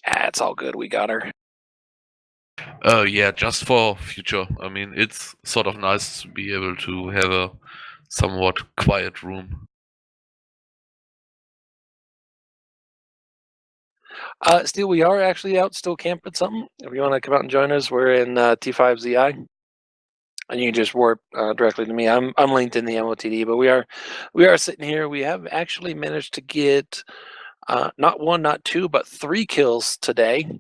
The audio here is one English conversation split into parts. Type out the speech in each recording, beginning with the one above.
It's all good. We got her. Yeah, just for future. I mean, it's sort of nice to be able to have a somewhat quiet room. Steel, we are actually out still camping something. If you want to come out and join us, we're in T5ZI. And you can just warp directly to me. I'm linked in the MOTD, but we are sitting here. We have actually managed to get not one, not two, but 3 kills today,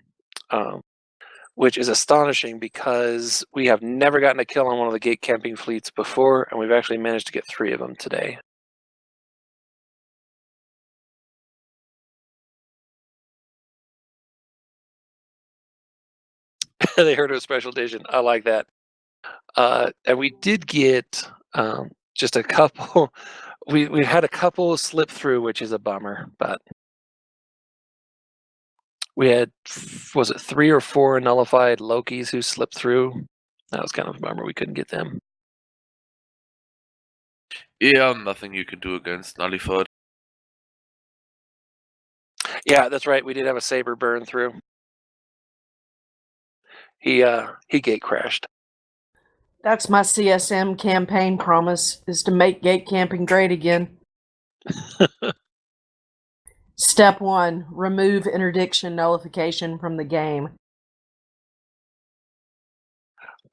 which is astonishing because we have never gotten a kill on one of the gate camping fleets before, and we've actually managed to get 3 of them today. They heard of a special edition. I like that. And we did get just a couple. We had a couple slip through, which is a bummer, but we had, was it 3 or 4 nullified Lokis who slipped through? That was kind of a bummer. We couldn't get them. Yeah, nothing you can do against nullified. Yeah, that's right. We did have a Saber burn through. He gate crashed. That's my CSM campaign promise, is to make gate camping great again. Step 1, remove interdiction nullification from the game.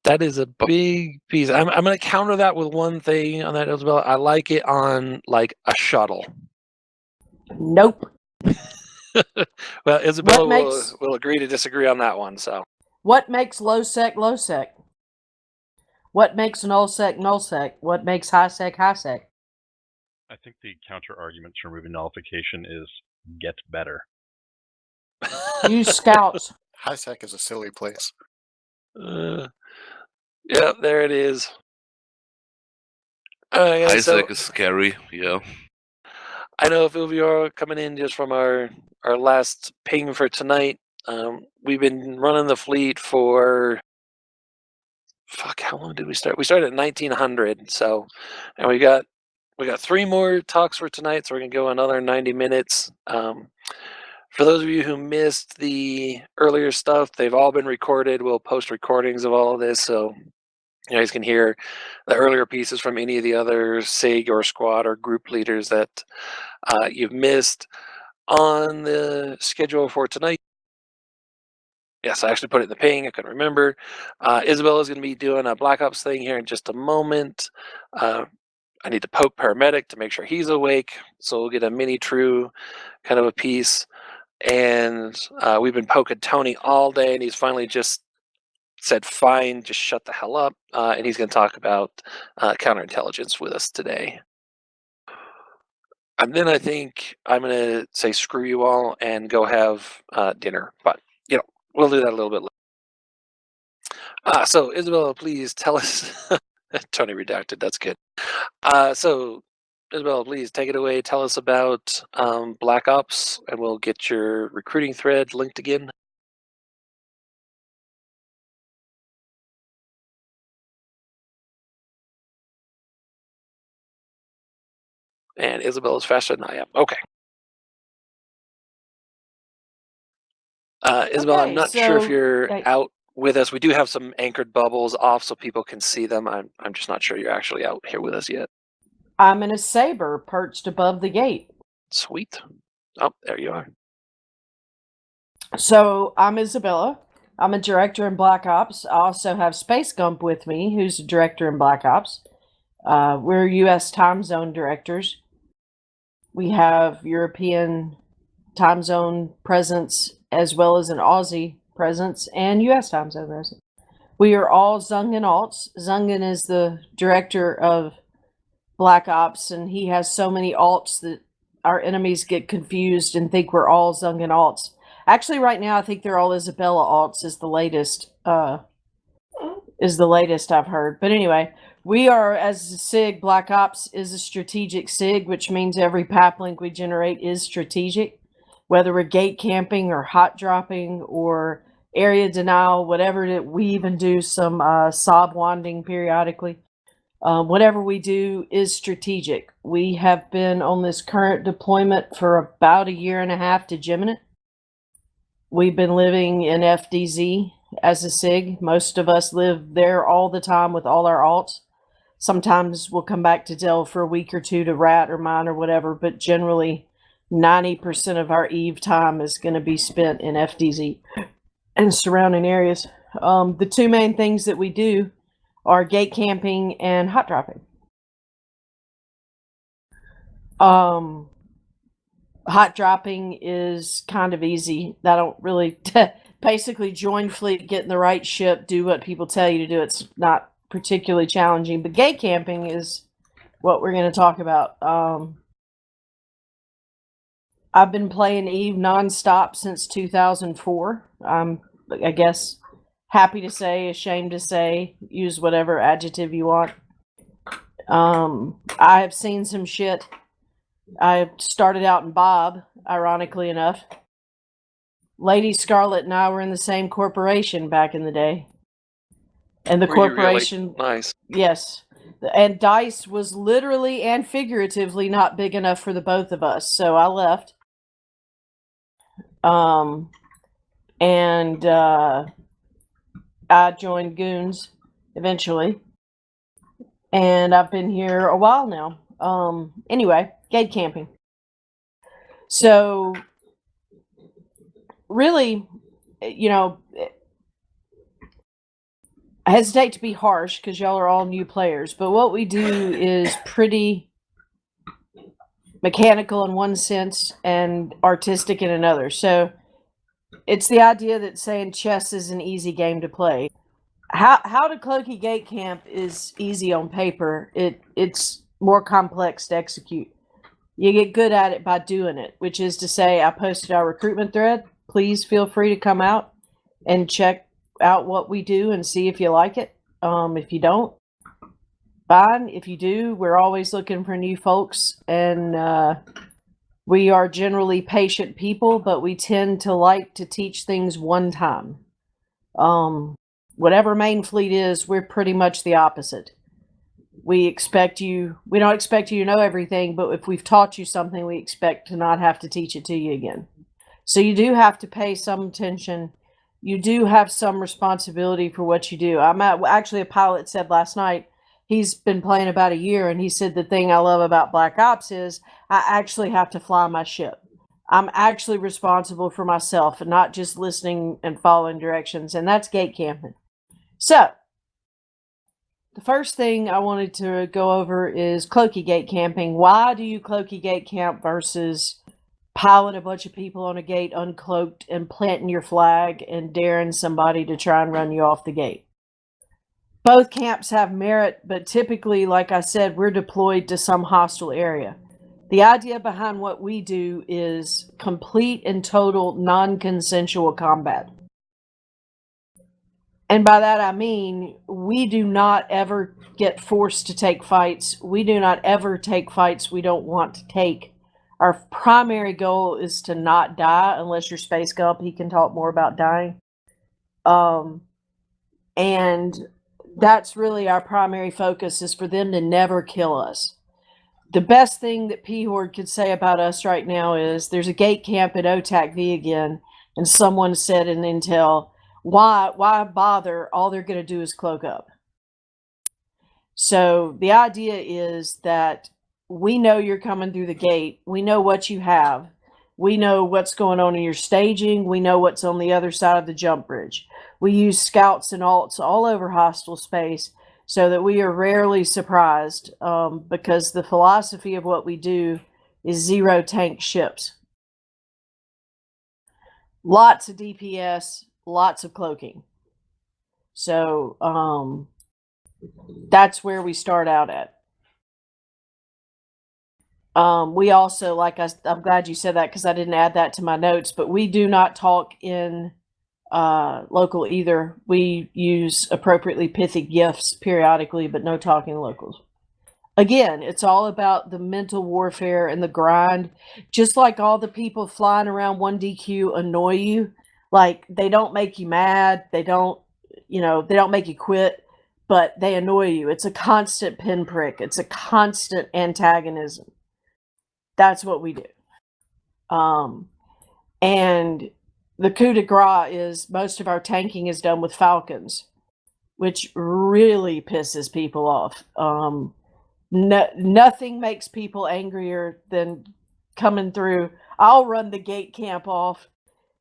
That is a big piece. I'm going to counter that with one thing on that as well. I like it on like a shuttle. Nope. Well, Isabella will agree to disagree on that one. So, what makes low sec low sec? What makes null sec null sec? What makes high sec high sec? I think the counter argument to removing nullification is get better. Use scouts. High sec is a silly place. Yeah, there it is. High sec is scary, yeah. I know if you are coming in just from our last ping for tonight, we've been running the fleet for, how long did we start? We started at 1900, so, and we got 3 more talks for tonight, so we're gonna go another 90 minutes. For those of you who missed the earlier stuff, they've all been recorded. We'll post recordings of all of this, so you guys can hear the earlier pieces from any of the other SIG or squad or group leaders that you've missed on the schedule for tonight. Yes, I actually put it in the ping. I couldn't remember. Isabella's going to be doing a Blackops thing here in just a moment. I need to poke paramedic to make sure he's awake, so we'll get a MiniTru kind of a piece. And we've been poking Tony all day, and he's finally just said, fine, just shut the hell up. And he's going to talk about counterintelligence with us today. And then I think I'm going to say screw you all and go have dinner. But, we'll do that a little bit later. So, Isabella, please tell us. Tony redacted, that's good. So, Isabella, please take it away. Tell us about Blackops, and we'll get your recruiting thread linked again. And Isabella's faster than I am. Okay. Isabella, I'm not sure if you're out with us. We do have some anchored bubbles off so people can see them. I'm just not sure you're actually out here with us yet. I'm in a Saber perched above the gate. Sweet. Oh, there you are. So I'm Isabella. I'm a director in Black Ops. I also have Space Gump with me, who's a director in Black Ops. We're U.S. time zone directors. We have European time zone presence as well as an Aussie presence and U.S. time zone presence. We are all Zungen alts. Zungen is the director of Black Ops, and he has so many alts that our enemies get confused and think we're all Zungen alts. Actually, right now, I think they're all Isabella alts is the latest I've heard. But anyway, we are, as a SIG, Black Ops is a strategic SIG, which means every PAP link we generate is strategic. Whether we're gate camping or hot dropping or area denial, whatever, we even do some sob wanding periodically. Whatever we do is strategic. We have been on this current deployment for about 1.5 years to Gemini. We've been living in FDZ as a SIG. Most of us live there all the time with all our alts. Sometimes we'll come back to Dell for a week or two to rat or mine or whatever, but generally 90% of our Eve time is going to be spent in FDZ and surrounding areas. The two main things that we do are gate camping and hot dropping. Hot dropping is kind of easy. I don't really basically join fleet, get in the right ship, do what people tell you to do. It's not particularly challenging, but gate camping is what we're going to talk about. I've been playing Eve nonstop since 2004. I guess happy to say, ashamed to say, use whatever adjective you want. I have seen some shit. I started out in Bob, ironically enough. Lady Scarlet and I were in the same corporation back in the day. And the Were you really? corporation, Nice. yes. And Dice was literally and figuratively not big enough for the both of us. So I left. And I joined Goons eventually. And I've been here a while now. Anyway, gate camping. So really, you know, I hesitate to be harsh because y'all are all new players, but what we do is pretty mechanical in one sense and artistic in another. So it's the idea that saying chess is an easy game to play. How to cloaky gate camp is easy on paper. It's more complex to execute. You get good at it by doing it, which is to say, I posted our recruitment thread. Please feel free to come out and check out what we do and see if you like it. If you don't, fine. If you do, we're always looking for new folks, and we are generally patient people, but we tend to like to teach things one time. Whatever main fleet is, we're pretty much the opposite. We don't expect you to know everything, but if we've taught you something, we expect to not have to teach it to you again. So you do have to pay some attention. You do have some responsibility for what you do. Actually, a pilot said last night, he's been playing about a year, and he said the thing I love about Black Ops is I actually have to fly my ship. I'm actually responsible for myself and not just listening and following directions, and that's gate camping. So, the first thing I wanted to go over is cloaky gate camping. Why do you cloaky gate camp versus piling a bunch of people on a gate uncloaked and planting your flag and daring somebody to try and run you off the gate? Both camps have merit, but typically, like I said, we're deployed to some hostile area. The idea behind what we do is complete and total non-consensual combat. And by that I mean, we do not ever get forced to take fights. We do not ever take fights we don't want to take. Our primary goal is to not die, unless you're Space Gump. He can talk more about dying. And that's really our primary focus, is for them to never kill us. The best thing that P-Horde could say about us right now is there's a gate camp at OTAC V again, and someone said in Intel, why bother? All they're going to do is cloak up. So the idea is that we know you're coming through the gate. We know what you have. We know what's going on in your staging. We know what's on the other side of the jump bridge. We use scouts and alts all over hostile space so that we are rarely surprised, because the philosophy of what we do is zero tank ships. Lots of DPS, lots of cloaking. So that's where we start out at. We also, I'm glad you said that because I didn't add that to my notes, but we do not talk in local either. We use appropriately pithy gifts periodically, but no talking locals. Again, it's all about the mental warfare and the grind. Just like all the people flying around 1DQ annoy you, like they don't make you mad, they don't make you quit, but they annoy you. It's a constant pinprick. It's a constant antagonism. That's what we do. And the coup de grace is most of our tanking is done with falcons, which really pisses people off. Nothing makes people angrier than coming through. I'll run the gate camp off,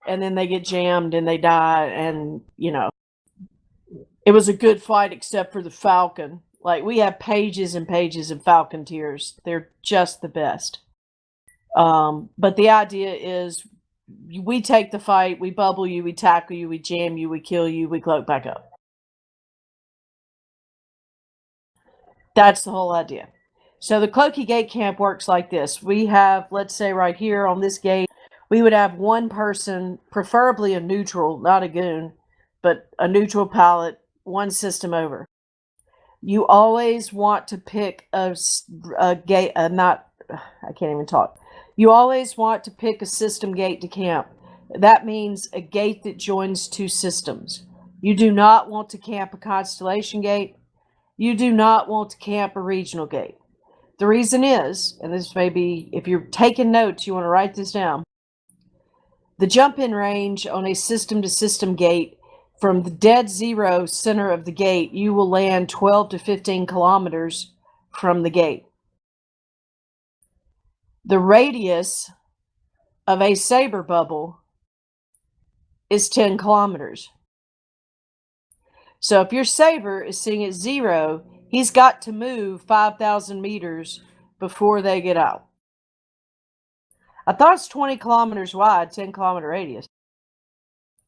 and then they get jammed and they die. And it was a good fight except for the falcon. Like, we have pages and pages of falcon tears. They're just the best. But the idea is, we take the fight, we bubble you, we tackle you, we jam you, we kill you, we cloak back up. That's the whole idea. So the cloaky gate camp works like this. We have, let's say right here on this gate, we would have one person, preferably a neutral, not a goon, but a neutral pilot, one system over. You always want to pick a gate, I can't even talk. You always want to pick a system gate to camp. That means a gate that joins two systems. You do not want to camp a constellation gate. You do not want to camp a regional gate. The reason is, and this may be, if you're taking notes, you want to write this down. The jump-in range on a system-to-system gate, from the dead zero center of the gate, you will land 12 to 15 kilometers from the gate. The radius of a saber bubble is 10 kilometers. So if your saber is sitting at 0, he's got to move 5,000 meters before they get out. I thought it's 20 kilometers wide, 10 kilometer radius.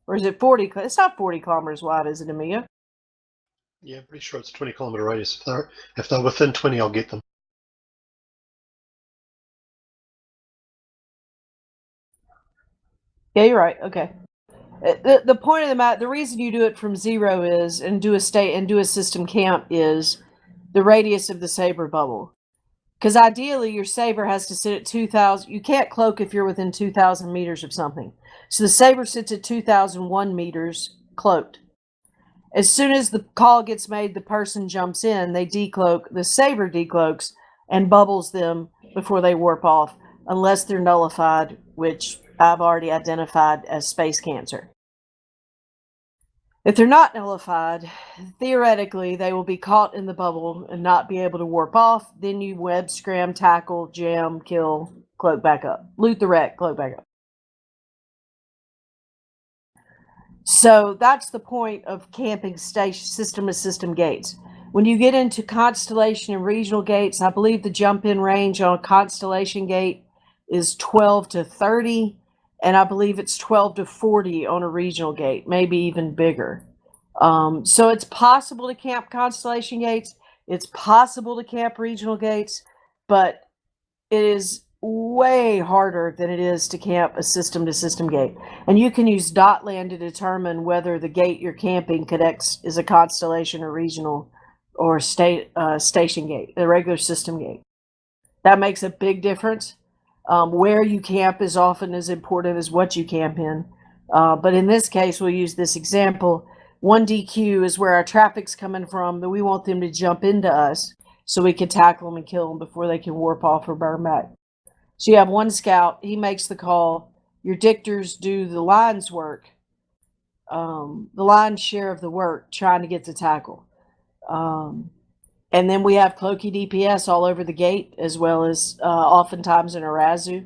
Or is it 40? It's not 40 kilometers wide, is it, Amiga? Yeah, I'm pretty sure it's 20-kilometer radius. If they're within 20, I'll get them. Yeah, you're right. Okay. The point of the matter, the reason you do it from 0 is, and do a system camp is, the radius of the saber bubble. Because ideally, your saber has to sit at 2,000. You can't cloak if you're within 2,000 meters of something. So the saber sits at 2,001 meters cloaked. As soon as the call gets made, the person jumps in, they decloak, the saber decloaks, and bubbles them before they warp off, unless they're nullified, which I've already identified as space cancer. If they're not nullified, theoretically, they will be caught in the bubble and not be able to warp off. Then you web scram, tackle, jam, kill, cloak back up. Loot the wreck, cloak back up. So that's the point of camping system-to-system gates. When you get into constellation and regional gates, I believe the jump-in range on a constellation gate is 12 to 30, and I believe it's 12 to 40 on a regional gate, maybe even bigger. So it's possible to camp constellation gates. It's possible to camp regional gates, but it is way harder than it is to camp a system-to-system gate. And you can use dotland to determine whether the gate you're camping connects is a constellation or regional or station gate, a regular system gate. That makes a big difference. Where you camp is often as important as what you camp in. But in this case, we'll use this example. 1DQ is where our traffic's coming from, but we want them to jump into us so we can tackle them and kill them before they can warp off or burn back. So you have one scout, he makes the call. Your dictors do the line's work, the lion's share of the work, trying to get the tackle. And then we have cloaky DPS all over the gate, as well as oftentimes in Arazu.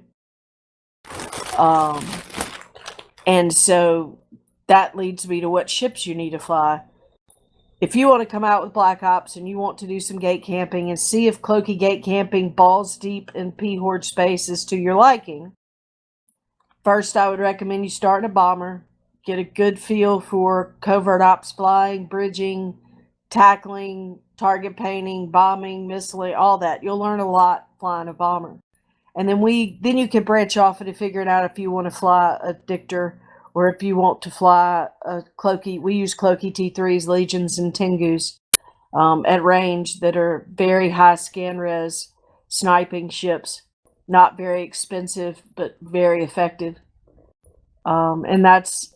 And so that leads me to what ships you need to fly. If you want to come out with Blackops and you want to do some gate camping and see if cloaky gate camping balls deep in P-Horde space is to your liking, first I would recommend you start in a bomber, get a good feel for covert ops flying, bridging, tackling, target painting, bombing, missiling, all that. You'll learn a lot flying a bomber. And then you can branch off and figure it out if you want to fly a Dictor or if you want to fly a cloaky. We use cloaky T3s, Legions, and Tengus at range that are very high scan res sniping ships. Not very expensive, but very effective. And that's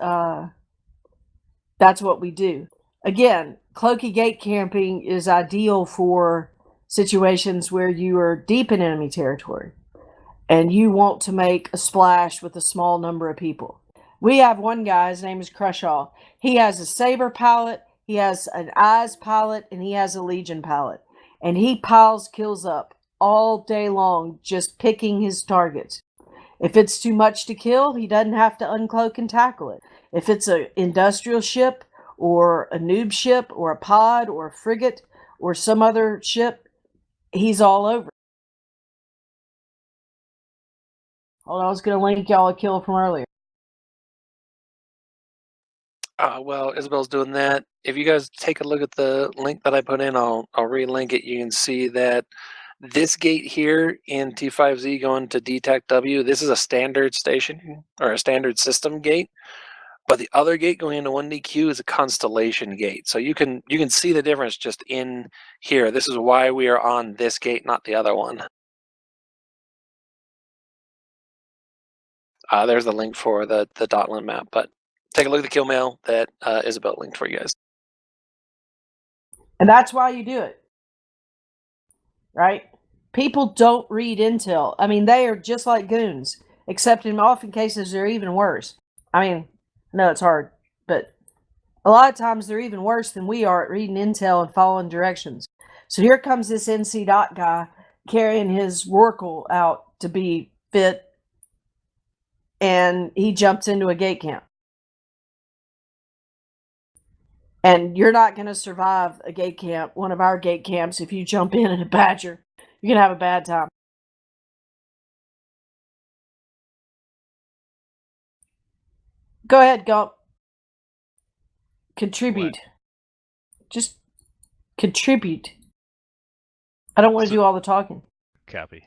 what we do. Again, cloaky gate camping is ideal for situations where you are deep in enemy territory and you want to make a splash with a small number of people. We have one guy, his name is Crushaw. He has a Saber pallet, he has an Eyes pallet, and he has a Legion pallet. And he piles kills up all day long just picking his targets. If it's too much to kill, he doesn't have to uncloak and tackle it. If it's an industrial ship or a noob ship or a pod or a frigate or some other ship, he's all over. Hold on, I was going to link y'all a kill from earlier. Well, Isabel's doing that. If you guys take a look at the link that I put in, I'll relink it. You can see that this gate here in T5Z going to DTAC W, this is a standard station or a standard system gate. But the other gate going into 1DQ is a constellation gate. So you can see the difference just in here. This is why we are on this gate, not the other one. There's the link for the dotland map, but take a look at the kill mail that Isabel linked for you guys. And that's why you do it. Right? People don't read intel. I mean, they are just like goons, except in often cases they're even worse. I mean, I know it's hard, but a lot of times they're even worse than we are at reading intel and following directions. So here comes this NC dot guy carrying his Rorqual out to be fit, and he jumps into a gate camp. And you're not going to survive a gate camp, one of our gate camps, if you jump in a Badger. You're going to have a bad time. Go ahead, Gump. Contribute. What? Just contribute. I don't want to do all the talking. Copy.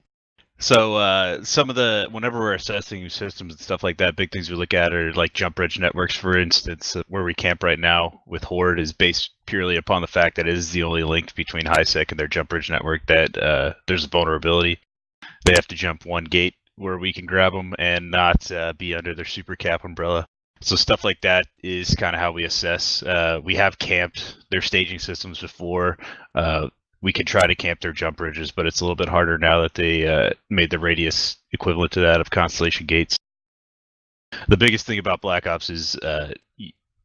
So some of the, whenever we're assessing systems and stuff like that, big things we look at are like jump bridge networks, for instance. Where we camp right now with Horde is based purely upon the fact that it is the only link between HiSec and their jump bridge network that there's a vulnerability. They have to jump one gate where we can grab them and not be under their super cap umbrella. So stuff like that is kind of how we assess. We have camped their staging systems before. We could try to camp their jump bridges, but it's a little bit harder now that they made the radius equivalent to that of Constellation gates. The biggest thing about Black Ops is,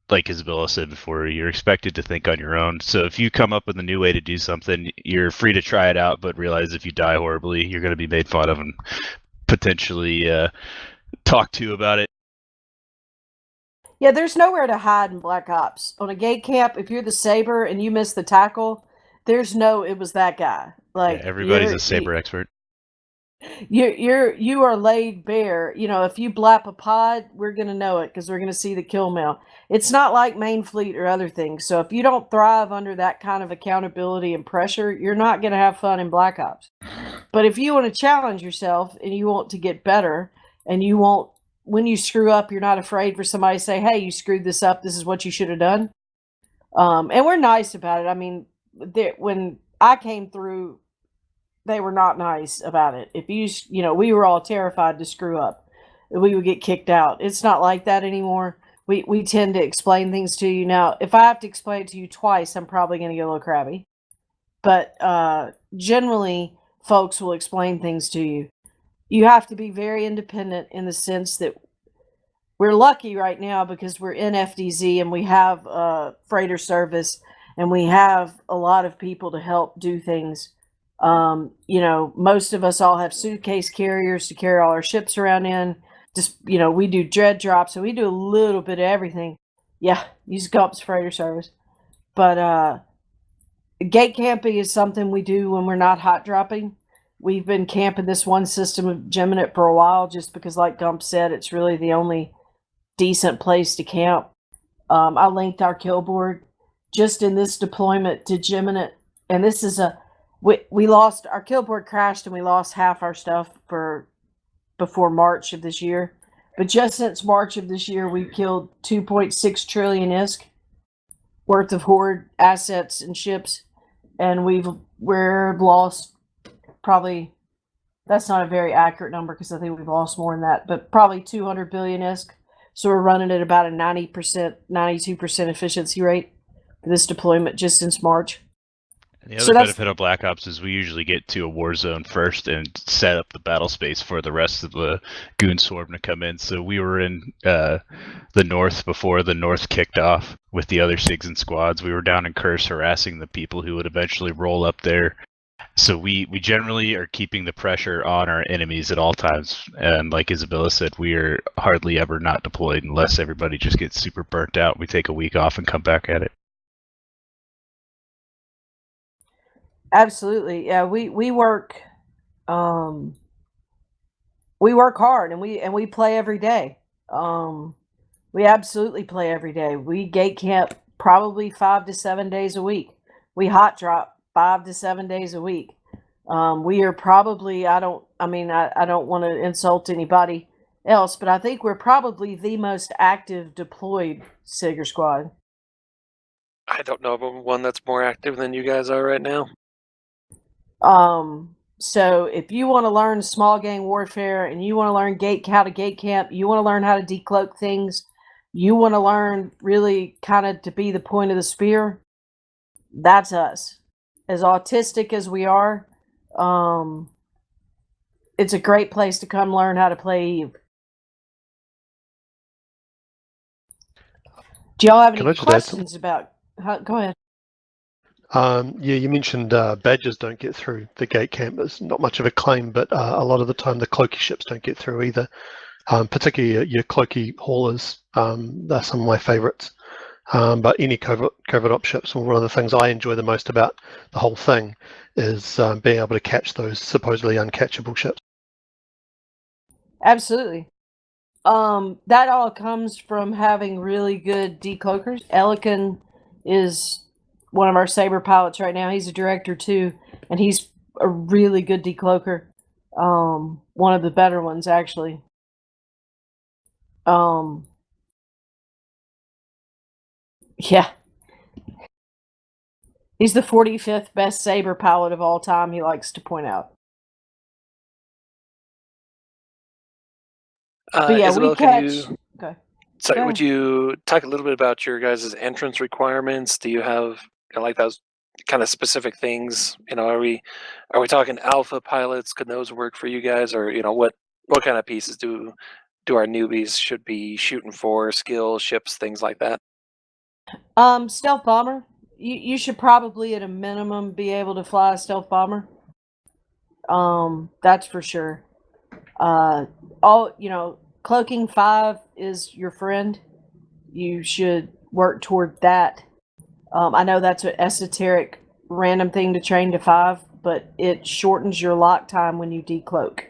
like Isabella said before, you're expected to think on your own. So if you come up with a new way to do something, you're free to try it out, but realize if you die horribly, you're going to be made fun of and potentially talked to about it. Yeah, there's nowhere to hide in Black Ops. On a gate camp, if you're the Saber and you miss the tackle, there's no, it was that guy. Like, Yeah, everybody's a Saber expert. You are laid bare. You know, if you blap a pod, we're gonna know it because we're gonna see the kill mail. It's not like main fleet or other things. So if you don't thrive under that kind of accountability and pressure, you're not gonna have fun in Black Ops. But if you want to challenge yourself and you want to get better, and you won't, when you screw up, you're not afraid for somebody to say, "Hey, you screwed this up. This is what you should have done." And we're nice about it. I mean, when I came through, they were not nice about it. If you know, we were all terrified to screw up. We would get kicked out. It's not like that anymore. We tend to explain things to you. Now, if I have to explain it to you twice, I'm probably going to get a little crabby. But generally, folks will explain things to you. You have to be very independent in the sense that we're lucky right now because we're in FDZ and we have freighter service and we have a lot of people to help do things. You know, most of us all have suitcase carriers to carry all our ships around in. Just, you know, we do dread drops, so we do a little bit of everything. Yeah, use Gump's freighter service. But gate camping is something we do when we're not hot dropping. We've been camping this one system of Geminate for a while just because, like Gump said, it's really the only decent place to camp. I linked our kill board just in this deployment to Geminate, and this is we lost our kill board, crashed, and we lost half our stuff before March of this year. But just since March of this year, we've killed 2.6 trillion ISK worth of Horde assets and ships, and we're lost probably. That's not a very accurate number because I think we've lost more than that, but probably 200 billion ISK. So we're running at about a 90%, 92% efficiency rate for this deployment just since March. And the So other that's- benefit of Black Ops is we usually get to a war zone first and set up the battle space for the rest of the goon swarm to come in. So we were in the north before the north kicked off with the other SIGs and squads. We were down in Curse harassing the people who would eventually roll up there. So we generally are keeping the pressure on our enemies at all times. And like Isabella said, we are hardly ever not deployed unless everybody just gets super burnt out. We take a week off and come back at it. Absolutely. Yeah, we work hard and we play every day. We absolutely play every day. We gate camp probably 5 to 7 days a week. We hot drop 5 to 7 days a week. We are probably I don't want to insult anybody else, but I think we're probably the most active deployed Sigger squad. I don't know of one that's more active than you guys are right now. So if you want to learn small gang warfare and you want to learn how to gate camp, you want to learn how to decloak things, you want to learn really kind of to be the point of the spear, that's us. As autistic as we are, it's a great place to come learn how to play Eve. Do y'all have Can any I just add questions about? Go ahead. Yeah, you mentioned badges don't get through the gate camp. It's not much of a claim, but a lot of the time the cloaky ships don't get through either. Particularly your cloaky haulers. They're some of my favourites. But any covert op ships, one of the things I enjoy the most about the whole thing is being able to catch those supposedly uncatchable ships. Absolutely. That all comes from having really good decloakers. Elican is one of our Saber pilots right now. He's a director too, and he's a really good decloaker. One of the better ones actually. Yeah. He's the 45th best Saber pilot of all time, he likes to point out. But yeah, Isabel, we can catch. you? Okay. Sorry, Go would you talk a little bit about your guys' entrance requirements? Do you have like those kind of specific things? Are we talking alpha pilots? Could those work for you guys, or what kind of pieces do our newbies should be shooting for? Skills, ships, things like that. Stealth bomber. You should probably at a minimum be able to fly a stealth bomber. That's for sure. Cloaking 5 is your friend. You should work toward that. I know that's an esoteric, random thing to train to 5, but it shortens your lock time when you decloak.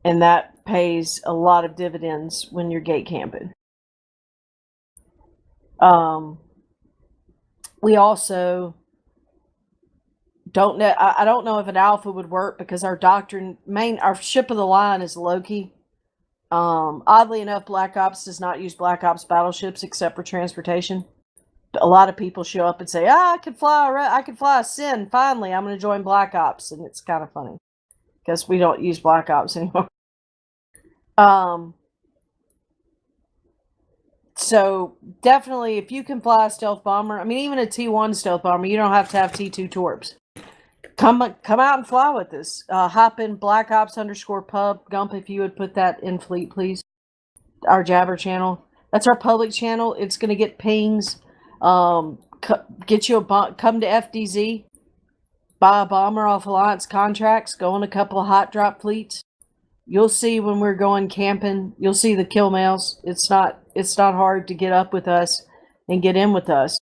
And that pays a lot of dividends when you're gate camping. We also don't know. I don't know if an alpha would work because our ship of the line is Loki. Oddly enough, Black Ops does not use Black Ops battleships except for transportation. A lot of people show up and say, I can fly a Sin. Finally, I'm going to join Black Ops. And it's kind of funny because we don't use Black Ops anymore. So definitely, if you can fly a stealth bomber, even a T1 stealth bomber, you don't have to have T2 torps. Come out and fly with us. Hop in Black Ops _pub. Gump, if you would put that in fleet, please. Our Jabber channel. That's our public channel. It's going to get pings. Get you come to FDZ. Buy a bomber off Alliance contracts. Go on a couple of hot drop fleets. You'll see when we're going camping. You'll see the kill mails. It's not hard to get up with us and get in with us.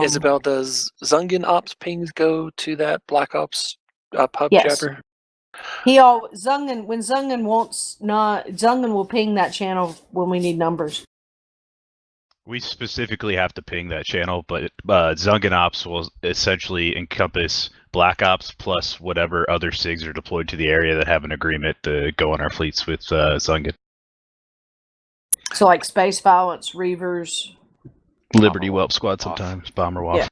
Isabel, does Zungan Ops pings go to that Black Ops pub Yes. Jabber? Zungan will ping that channel when we need numbers. We specifically have to ping that channel, but Zungan Ops will essentially encompass Black Ops plus whatever other SIGs are deployed to the area that have an agreement to go on our fleets with Zungan. So like Space Violence, Reavers. Liberty Whelp Squad sometimes, Bomber Wolf.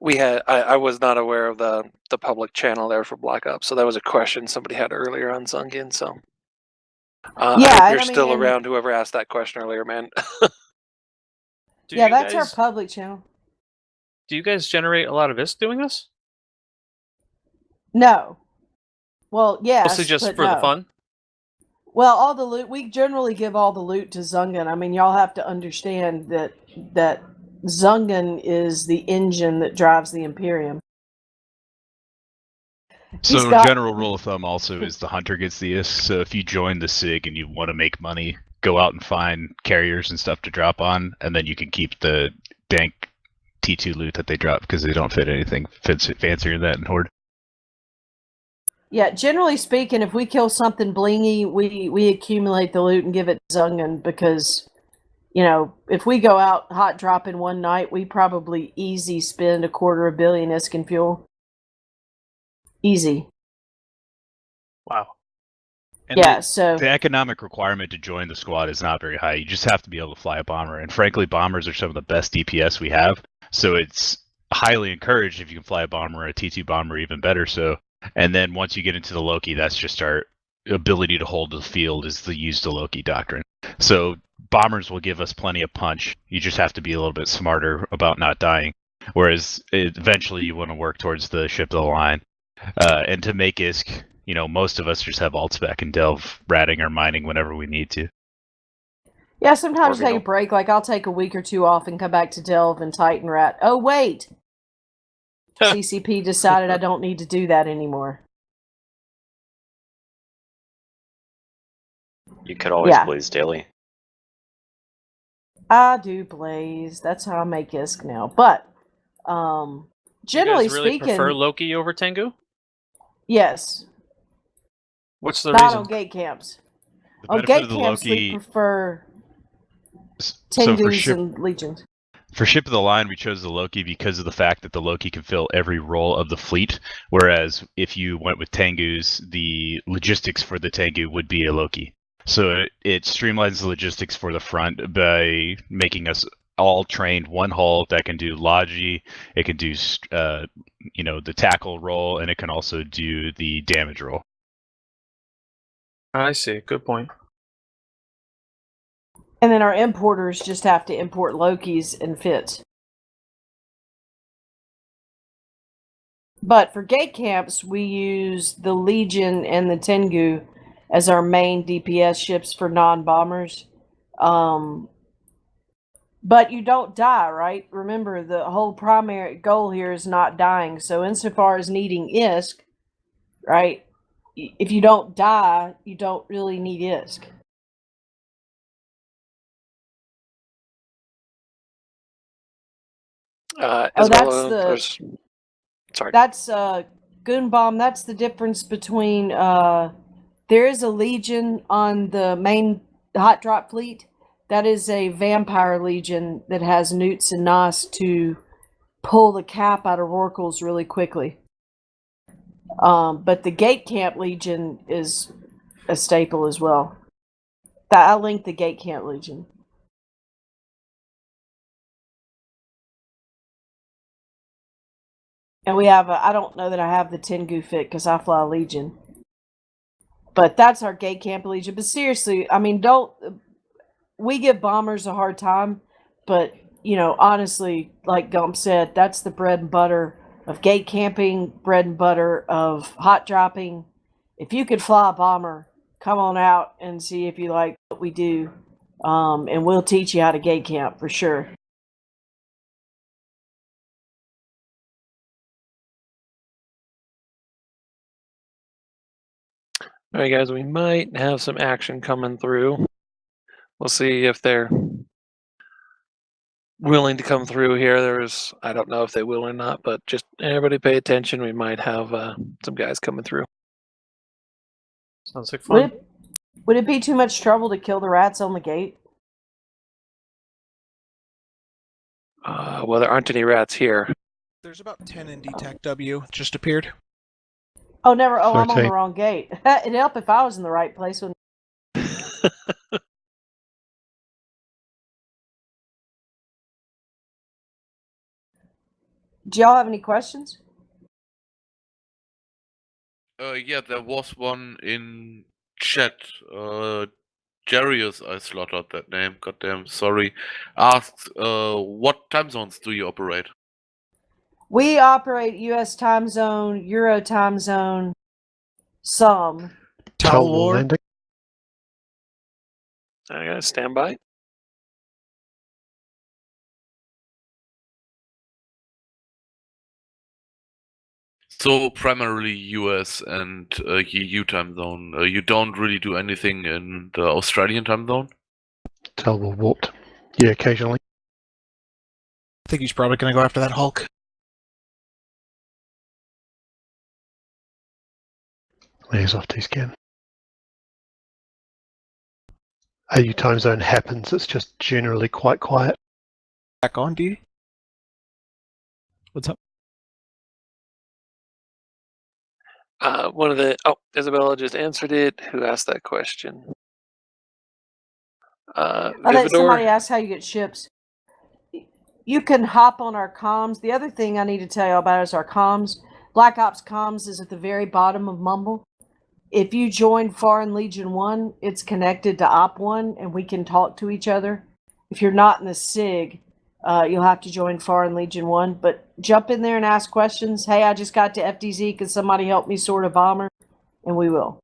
Yeah. I was not aware of the public channel there for Black Ops, so that was a question somebody had earlier on Zungan, so I hope you're still around, whoever asked that question earlier, man. Yeah, that's our public channel. Do you guys generate a lot of ISK doing this? No. Well, yes, Mostly just but for no. the fun? Well, all the loot, we generally give all the loot to Zungan. I mean, y'all have to understand that Zungan is the engine that drives the Imperium. So got- general rule of thumb also is the hunter gets the ISK. So if you join the SIG and you want to make money, go out and find carriers and stuff to drop on, and then you can keep the dank T2 loot that they drop because they don't fit anything fancier than that in Horde. Yeah, generally speaking, if we kill something blingy, we accumulate the loot and give it to Zungan because, you know, if we go out hot dropping one night, we probably easy spend $250 million ISK in fuel. Easy. Wow. And Yeah, so the economic requirement to join the squad is not very high. You just have to be able to fly a bomber. And frankly, bombers are some of the best DPS we have. So it's highly encouraged if you can fly a bomber or a T2 bomber, even better so. And then once you get into the Loki, that's just our ability to hold the field is the use the Loki doctrine. So bombers will give us plenty of punch. You just have to be a little bit smarter about not dying. Whereas eventually you want to work towards the ship of the line. And to make ISK, you know, most of us just have alt spec and delve ratting or mining whenever we need to. yeah, sometimes Orbital. take a break. Like I'll take a week or two off and come back to Delve and Titan Rat. Oh wait, CCP decided I don't need to do that anymore. You could always Yeah. blaze daily. I do blaze. That's how I make ISK now. But generally you guys really speaking, prefer Loki over Tengu? yes, What's the not reason? on gate camps. The On benefit gate of the camps, we Loki. prefer So Tengus and Legions. for ship of the line, we chose the Loki because of the fact that the Loki can fill every role of the fleet. Whereas if you went with Tengus, the logistics for the Tengu would be a Loki. So it streamlines the logistics for the front by making us all trained one hull that can do Logi, it can do the tackle roll, and it can also do the damage roll. I see. Good point. And then our importers just have to import Lokis and Fits. But for gate camps, we use the Legion and the Tengu as our main DPS ships for non-bombers. But you don't die, right? Remember, the whole primary goal here is not dying. So insofar as needing ISK, right? If you don't die, you don't really need ISK. As that's well, the- there's- sorry. That's Goon Bomb. That's the difference between there is a Legion on the main hot drop fleet. That is a vampire Legion that has Newts and Nos to pull the cap out of Rorquals really quickly. But the Gate Camp Legion is a staple as well. I'll link the Gate Camp Legion. And we have I don't know that I have the Tengu fit because I fly Legion. But that's our Gate Camp Legion. But seriously, I mean, we give bombers a hard time, but, you know, honestly, like Gump said, that's the bread and butter of gate camping, bread and butter of hot dropping. If you could fly a bomber, come on out and see if you like what we do. And we'll teach you how to gate camp for sure. All right, guys, we might have some action coming through. We'll see if they're willing to come through here. I don't know if they will or not, but just everybody pay attention. We might have some guys coming through. Sounds like fun. Would it be too much trouble to kill the rats on the gate? Well, there aren't any rats here. There's about 10 in DTAC W. Just appeared. Oh, never. Oh, I'm on 13. the wrong gate. It'd help if I was in the right place. Do y'all have any questions? Yeah, there was one in chat. Jarius, I slaughtered that name. Goddamn, sorry. Asked, what time zones do you operate? We operate U.S. time zone, Euro time zone, some. Tell War. War landing. I gotta stand by. So primarily US and EU time zone. You don't really do anything in the Australian time zone? Tell War warped. Yeah, occasionally. I think he's probably going to go after that Hulk. He's off T-scan. AU time zone happens, it's just generally quite quiet. Back on, do you? What's up? Isabella just answered it. Who asked that question? I think somebody Vividor. asked how you get ships. You can hop on our comms. The other thing I need to tell you about is our comms. Black Ops comms is at the very bottom of Mumble. If you join Foreign Legion 1, it's connected to Op 1, and we can talk to each other. If you're not in the SIG, you'll have to join Foreign Legion 1. But jump in there and ask questions. Hey, I just got to FDZ. Can somebody help me sort a bomber? And we will.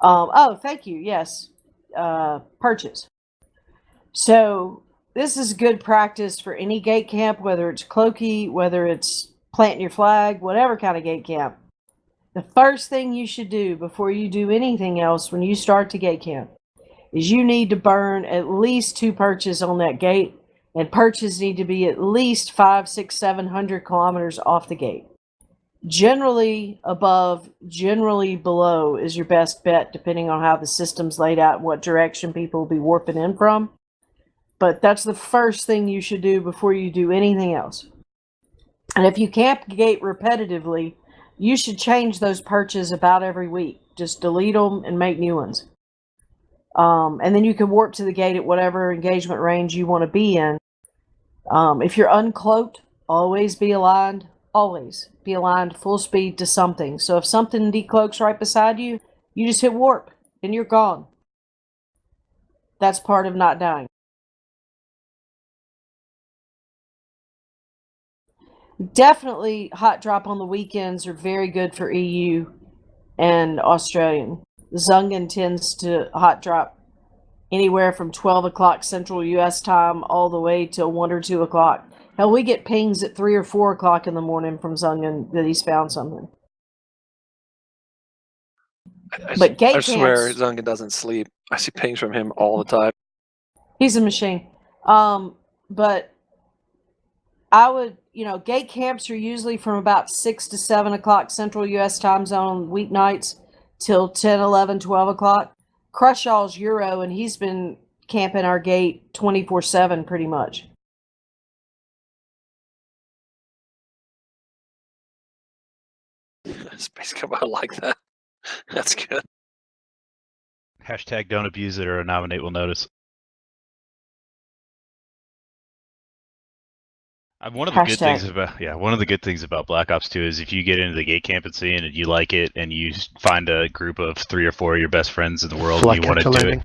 Thank you. Yes. Purchase. So this is good practice for any gate camp, whether it's cloaky, whether it's planting your flag, whatever kind of gate camp. The first thing you should do before you do anything else when you start to gate camp is you need to burn at least 2 perches on that gate, and perches need to be at least 500, 600, 700 kilometers off the gate. Generally above, generally below is your best bet, depending on how the system's laid out and what direction people will be warping in from. But that's the first thing you should do before you do anything else. And if you camp gate repetitively, you should change those perches about every week. Just delete them and make new ones. And then you can warp to the gate at whatever engagement range you want to be in. If you're uncloaked, always be aligned. Always be aligned full speed to something. So if something decloaks right beside you, you just hit warp and you're gone. That's part of not dying. Definitely hot drop on the weekends are very good for EU and Australian. Zungan tends to hot drop anywhere from 12 o'clock Central US time all the way till 1 or 2 o'clock. Hell, we get pings at 3 or 4 o'clock in the morning from Zungan that he's found something. But gate I swear camps, Zungan doesn't sleep. I see pings from him all the time. he's a machine. But I would, gate camps are usually from about 6 to 7 o'clock Central US time zone weeknights till 10, 11, 12 o'clock. Crushall's Euro, and he's been camping our gate 24/7 pretty much. Space Cowboy, I like that. That's good. Hashtag don't abuse it or a nominate will notice. One of the good things about Black Ops 2 is if you get into the gate camp and scene and you like it and you find a group of 3 or 4 of your best friends in the world and you want to do it,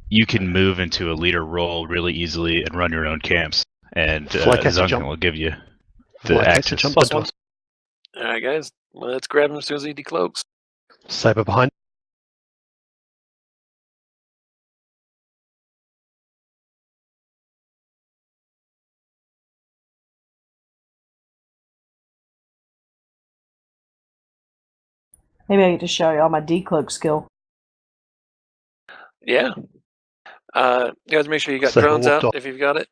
you can move into a leader role really easily and run your own camps. And Zungan will give you the access. All right, guys. Well, let's grab him as soon as he decloaks. Saber behind. Maybe I get to show you all my decloak skill. Yeah. You guys make sure you got Saber drones walked out off. if you've got it.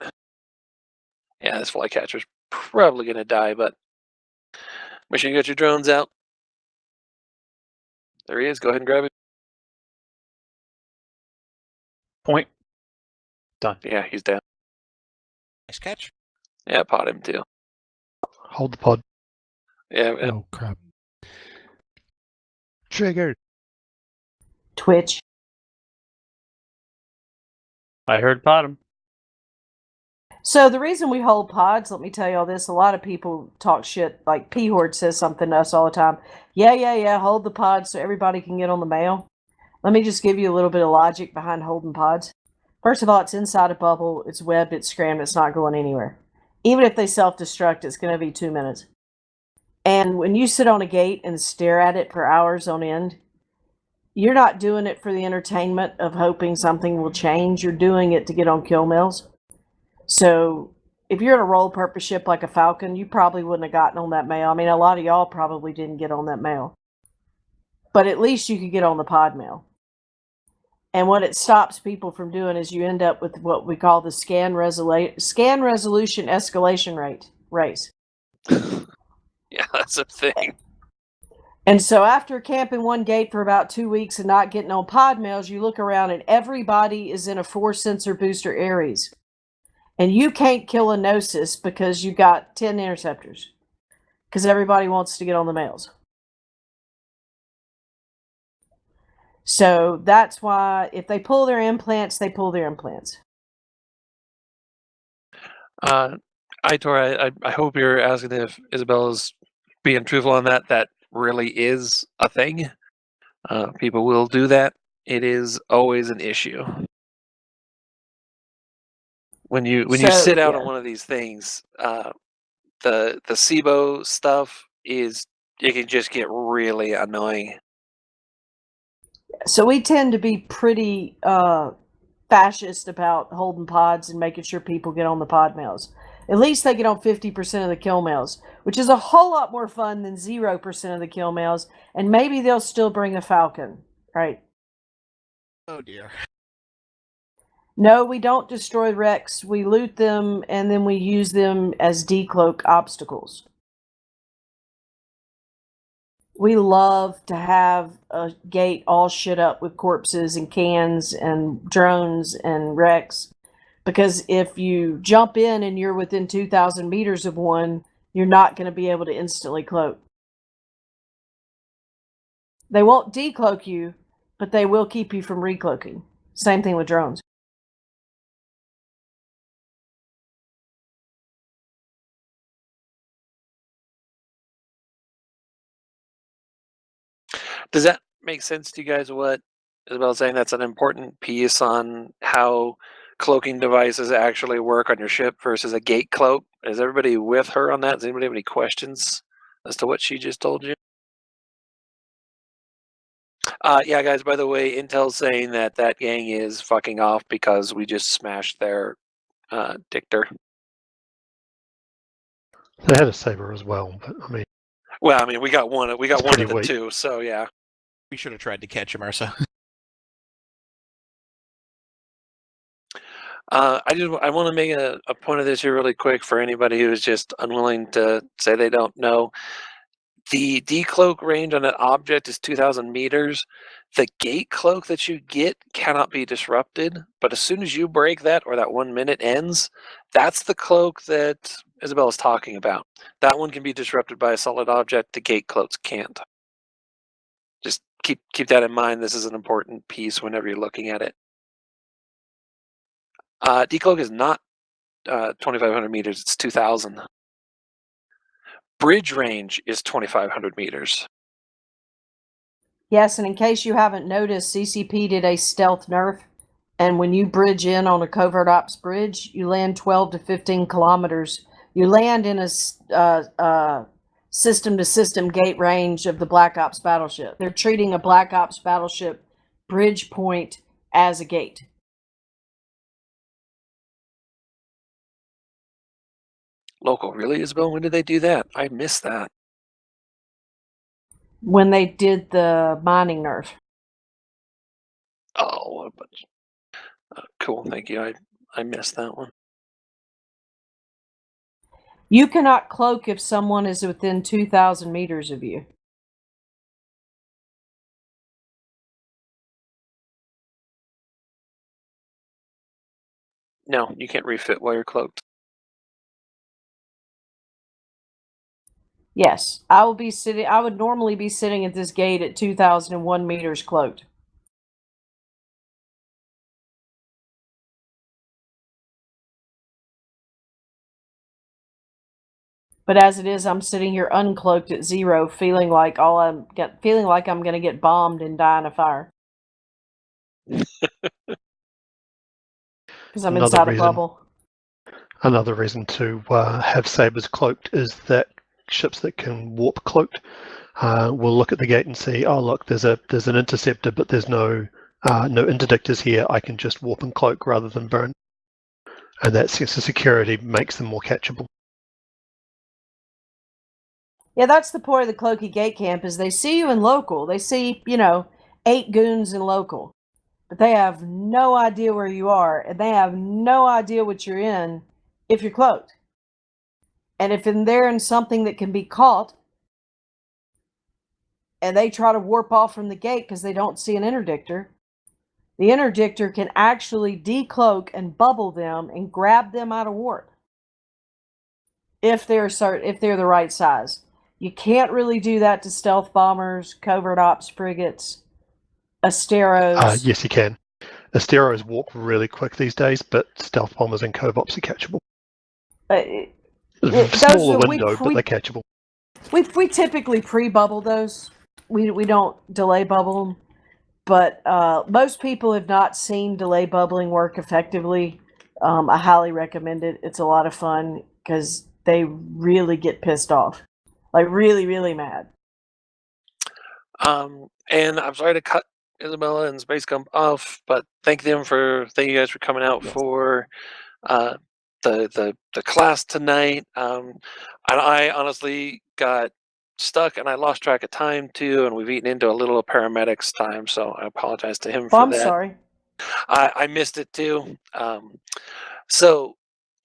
Yeah, this flycatcher's probably going to die, but make sure you got your drones out. There he is. Go ahead and grab it. Point. Done. Yeah, he's down. Nice catch. Yeah, pot him too. Hold the pod. Yeah. Oh crap. Trigger. Twitch. I heard bottom. So the reason we hold pods, let me tell you all this, a lot of people talk shit, like P-Horde says something to us all the time. Yeah, hold the pods so everybody can get on the mail. Let me just give you a little bit of logic behind holding pods. First of all, it's inside a bubble, it's webbed, it's scrammed, it's not going anywhere. Even if they self-destruct, it's going to be 2 minutes. And when you sit on a gate and stare at it for hours on end, you're not doing it for the entertainment of hoping something will change. You're doing it to get on kill mills. So if you're in a role purpose ship like a Falcon, you probably wouldn't have gotten on that mail. I mean, a lot of y'all probably didn't get on that mail. But at least you could get on the pod mail. And what it stops people from doing is you end up with what we call the scan resolution escalation race. Yeah, that's a thing. And so after camping one gate for about 2 weeks and not getting on pod mails, you look around and everybody is in a 4-sensor booster Ares. And you can't kill a Gnosis because you got 10 interceptors. Because everybody wants to get on the mails. So that's why if they pull their implants, they pull their implants. Itor, I hope you're asking if Isabella's being truthful on that. That really is a thing. People will do that. It is always an issue. When you sit out on one of these things, the SIBO stuff it can just get really annoying. So we tend to be pretty fascist about holding pods and making sure people get on the pod mails. At least they get on 50% of the kill mails, which is a whole lot more fun than 0% of the kill mails. And maybe they'll still bring a Falcon, right? Oh dear. No, we don't destroy wrecks. We loot them and then we use them as decloak obstacles. We love to have a gate all shit up with corpses and cans and drones and wrecks. Because if you jump in and you're within 2,000 meters of one, you're not going to be able to instantly cloak. They won't decloak you, but they will keep you from recloaking. Same thing with drones. Does that make sense to you guys? What Isabella's saying? That's an important piece on how cloaking devices actually work on your ship versus a gate cloak. Is everybody with her on that? Does anybody have any questions as to what she just told you? Yeah, guys, by the way, Intel's saying that gang is fucking off because we just smashed their dictor. They had a saber as well, but I mean, well, I mean, we got one of pretty the weak. two, so yeah. We should have tried to catch him, Ursa. I want to make a point of this here really quick for anybody who is just unwilling to say they don't know. The decloak range on that object is 2,000 meters. The gate cloak that you get cannot be disrupted, but as soon as you break that or that 1 minute ends, that's the cloak that Isabella's talking about. That one can be disrupted by a solid object. The gate cloaks can't. Just keep that in mind. This is an important piece whenever you're looking at it. Decloak is not 2,500 meters. It's 2,000. Bridge range is 2,500 meters. Yes, and in case you haven't noticed, CCP did a stealth nerf. And when you bridge in on a covert ops bridge, you land 12 to 15 kilometers. You land in a system-to-system gate range of the Black Ops battleship. They're treating a Black Ops battleship bridge point as a gate. Local, really, Isabel? When did they do that? I missed that. When they did the mining nerf. Oh, what a bunch. Cool, thank you. I missed that one. You cannot cloak if someone is within 2,000 meters of you. No, you can't refit while you're cloaked. Yes, I would normally be sitting at this gate at 2,001 meters cloaked. But as it is, I'm sitting here uncloaked at 0, feeling like I'm going to get bombed and die in a fire. Because I'm Another inside a reason. bubble. Another reason to have sabers cloaked is that ships that can warp cloaked will look at the gate and see, oh look, there's an interceptor, but there's no interdictors here. I can just warp and cloak rather than burn, and that sense of security makes them more catchable. Yeah, that's the point of the Cloaky Gate Camp is they see you in local. They see, 8 goons in local. But they have no idea where you are, and they have no idea what you're in if you're cloaked. And if they're in something that can be caught, and they try to warp off from the gate because they don't see an interdictor, the interdictor can actually decloak and bubble them and grab them out of warp. If they're the right size. You can't really do that to stealth bombers, covert ops frigates, Asteros. Yes, you can. Asteros warp really quick these days, but stealth bombers and covops are catchable. Smaller window, but they're catchable. We typically pre-bubble those. We don't delay bubble them. But most people have not seen delay bubbling work effectively. I highly recommend it. It's a lot of fun because they really get pissed off. Like really, really mad. And I'm sorry to cut Isabella and Space Gump off, but thank you guys for coming out for the class tonight. And I honestly got stuck and I lost track of time too, and we've eaten into a little of paramedics time, so I apologize to him for that. I'm sorry. I missed it too. So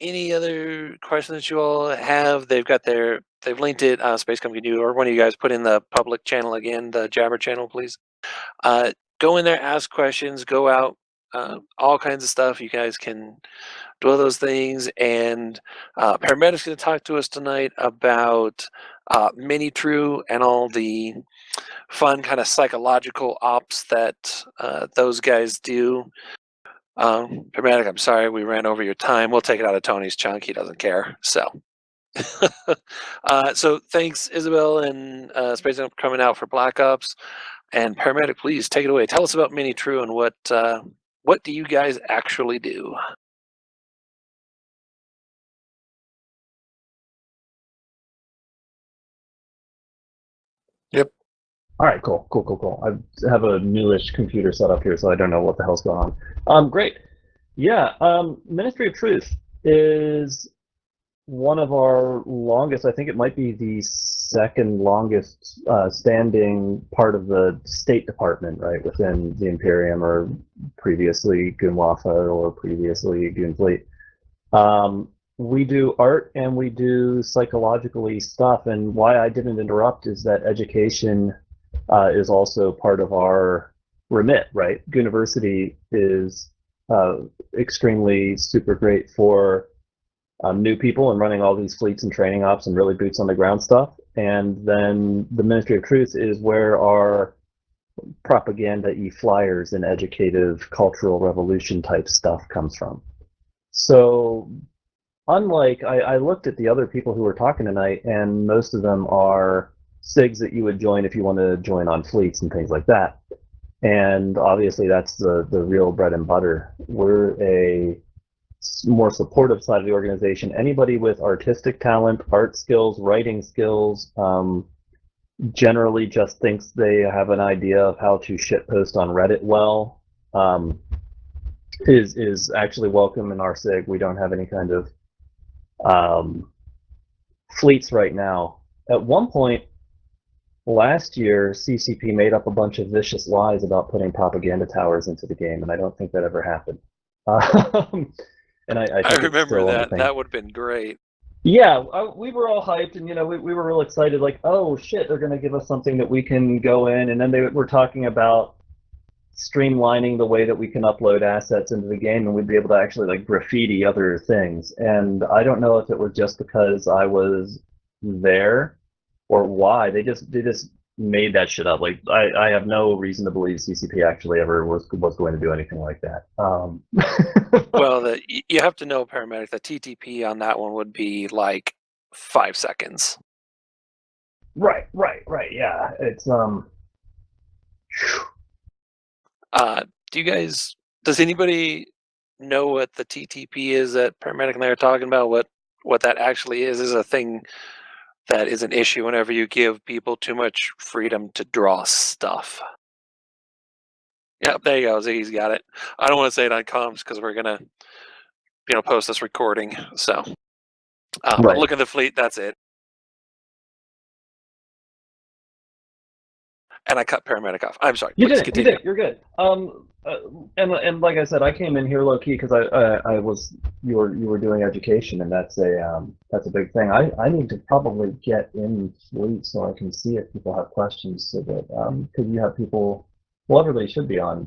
any other questions that you all have? They've linked it. Space Gump, can you or one of you guys put in the public channel again, the Jabber channel, please? Go in there, ask questions, go out, all kinds of stuff. You guys can do all those things. And Paramedic's going to talk to us tonight about MiniTru and all the fun kind of psychological ops that those guys do. Paramedic, I'm sorry we ran over your time. We'll take it out of Tony's chunk. He doesn't care. So. So thanks, Isabel and Space Gump, for coming out for Blackops. And Paramedic, please take it away. Tell us about MiniTru and what do you guys actually do? Yep. All right, cool. I have a newish computer set up here, so I don't know what the hell's going on. Great. Yeah, Ministry of Truth is one of our longest, I think it might be the second longest standing part of the State Department, right, within the Imperium, or previously Gunwafa, or previously Gunfleet. We do art and we do psychologically stuff, and why I didn't interrupt is that education is also part of our remit, right? University is extremely super great for new people and running all these fleets and training ops and really boots on the ground stuff. And then the Ministry of Truth is where our propaganda-y flyers and educative cultural revolution type stuff comes from. So unlike, I looked at the other people who were talking tonight, and most of them are SIGs that you would join if you want to join on fleets and things like that. And obviously that's the real bread and butter. We're a more supportive side of the organization. Anybody with artistic talent, art skills, writing skills, generally just thinks they have an idea of how to shitpost on Reddit well, is actually welcome in our SIG. We don't have any kind of fleets right now. At one point last year, CCP made up a bunch of vicious lies about putting propaganda towers into the game, and I don't think that ever happened. And I remember that. That would have been great. Yeah, we were all hyped, and we were real excited. Like, oh shit, they're going to give us something that we can go in, and then they were talking about streamlining the way that we can upload assets into the game, and we'd be able to actually like graffiti other things. And I don't know if it was just because I was there or why. They just made that shit up. Like, I have no reason to believe CCP actually ever was going to do anything like that. Well, you have to know, Paramedic, the TTP on that one would be like 5 seconds. Right. Yeah, it's Do you guys? Does anybody know what the TTP is that Paramedic and I are talking about? What that actually is a thing that is an issue whenever you give people too much freedom to draw stuff. Yep, there you go. Ziggy's got it. I don't want to say it on comms because we're gonna, post this recording. So, but Right. look at the fleet. That's it. And I cut Paramedic off. I'm sorry. You Please did. You continue. did. You're good. And like I said, I came in here low key because I was you were doing education, and that's a big thing. I need to probably get in fleet so I can see if people have questions, so that because you have people. Well, everybody should be in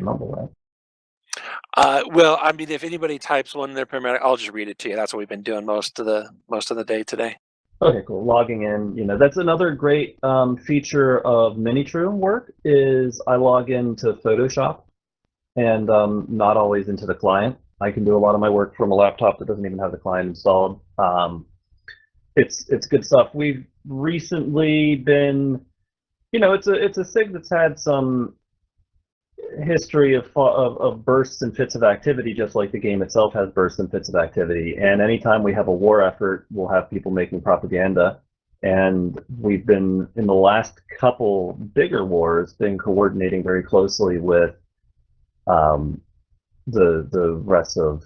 Mumble, right? Well, I mean, if anybody types one in their Paramedic, I'll just read it to you. That's what we've been doing most of the day today. Okay, cool. Logging in, that's another great feature of MiniTru work is I log into Photoshop and not always into the client. I can do a lot of my work from a laptop that doesn't even have the client installed. It's good stuff. We've recently been, it's a SIG that's had some history of bursts and fits of activity, just like the game itself has bursts and fits of activity. And anytime we have a war effort, we'll have people making propaganda. And we've been, in the last couple bigger wars, been coordinating very closely with the rest of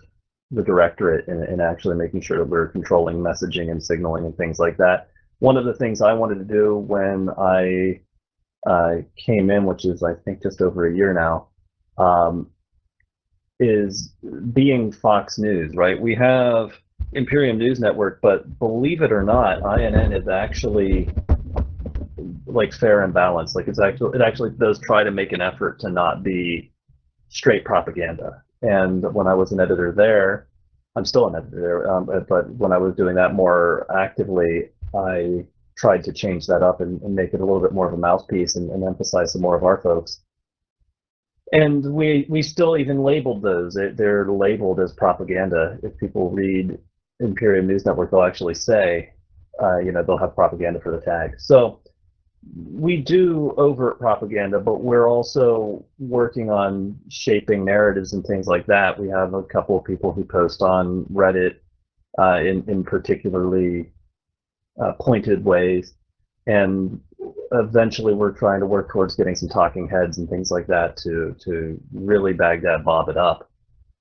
the directorate and actually making sure that we're controlling messaging and signaling and things like that. One of the things I wanted to do when I came in, which is I think just over a year now, is being Fox News, right? We have Imperium News Network, but believe it or not, INN is actually like fair and balanced. Like it actually does try to make an effort to not be straight propaganda. And when I was an editor there, I'm still an editor there, but when I was doing that more actively, I tried to change that up and make it a little bit more of a mouthpiece and emphasize some more of our folks. And we still even labeled those. They're labeled as propaganda. If people read Imperium News Network, they'll actually say, they'll have propaganda for the tag. So we do overt propaganda, but we're also working on shaping narratives and things like that. We have a couple of people who post on Reddit in particularly pointed ways, and eventually we're trying to work towards getting some talking heads and things like that to really Baghdad bob it up.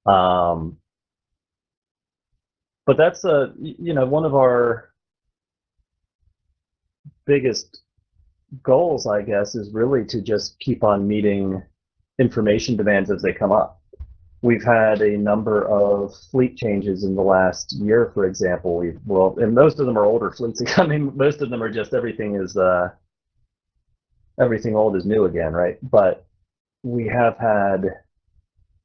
But that's one of our biggest goals, I guess, is really to just keep on meeting information demands as they come up. We've had a number of fleet changes in the last year, for example. And most of them are older fleets. I mean, most of them are just everything old is new again, right? But we have had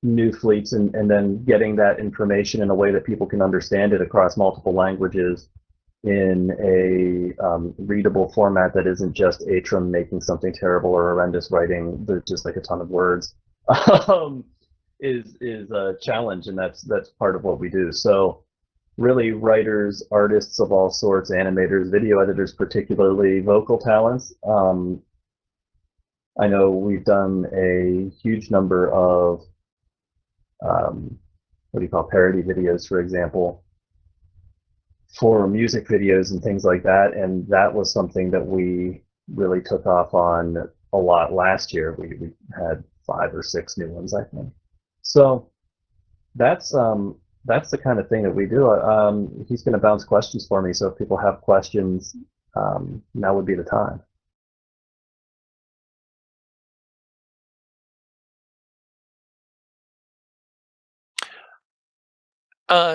new fleets, and then getting that information in a way that people can understand it across multiple languages in a readable format that isn't just Atrum making something terrible or horrendous writing. There's just like a ton of words. Is a challenge, and that's part of what we do. So really, writers, artists of all sorts, animators, video editors, particularly vocal talents. I know we've done a huge number of parody videos, for example, for music videos and things like that, and that was something that we really took off on a lot last year. We had 5 or 6 new ones, I think. So that's the kind of thing that we do. He's going to bounce questions for me, so if people have questions, now would be the time.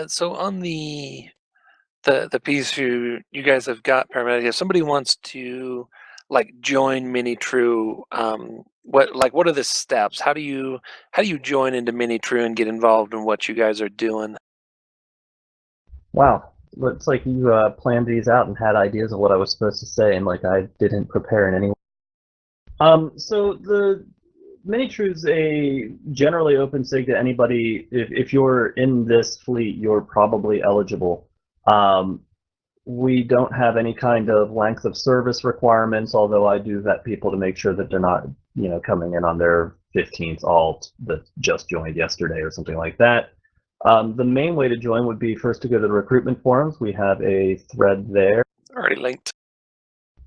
So on the piece you guys have got, Paramedic, if somebody wants to join MiniTru, what are the steps? How do you join into MiniTru and get involved in what you guys are doing? Wow, looks like you planned these out and had ideas of what I was supposed to say, and I didn't prepare in any way. So the MiniTru is a generally open SIG to anybody. If you're in this fleet, you're probably eligible. We don't have any kind of length of service requirements, although I do vet people to make sure that they're not, coming in on their 15th alt that just joined yesterday or something like that. The main way to join would be first to go to the recruitment forums. We have a thread there. Already linked.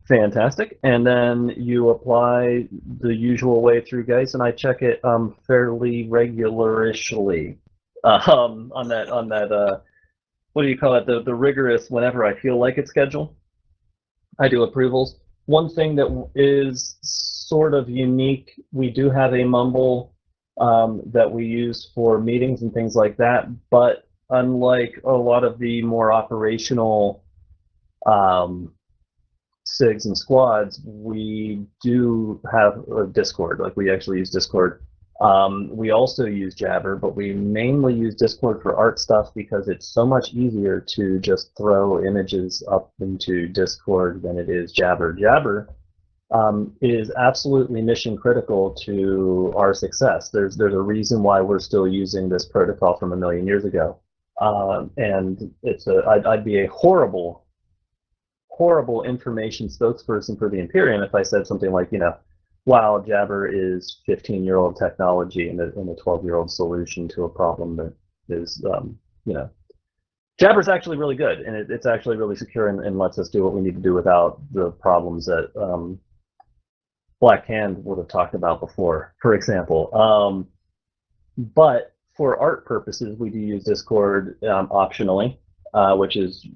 Fantastic. And then you apply the usual way through, guys, and I check it fairly regularishly on that what do you call it, the rigorous whenever I feel like it schedule. I do approvals. One thing that is sort of unique, we do have a mumble that we use for meetings and things like that, but unlike a lot of the more operational SIGs and squads, we do have a Discord. Like, we actually use Discord. We also use Jabber, but we mainly use Discord for art stuff because it's so much easier to just throw images up into Discord than it is Jabber. Jabber is absolutely mission critical to our success. There's a reason why we're still using this protocol from a million years ago, and I'd be a horrible information spokesperson for the Imperium if I said something like, wow, Jabber is 15-year-old technology and a 12-year-old solution to a problem that is, Jabber's actually really good, and it's actually really secure and lets us do what we need to do without the problems that Black Hand would have talked about before, for example. But for art purposes, we do use Discord optionally, which is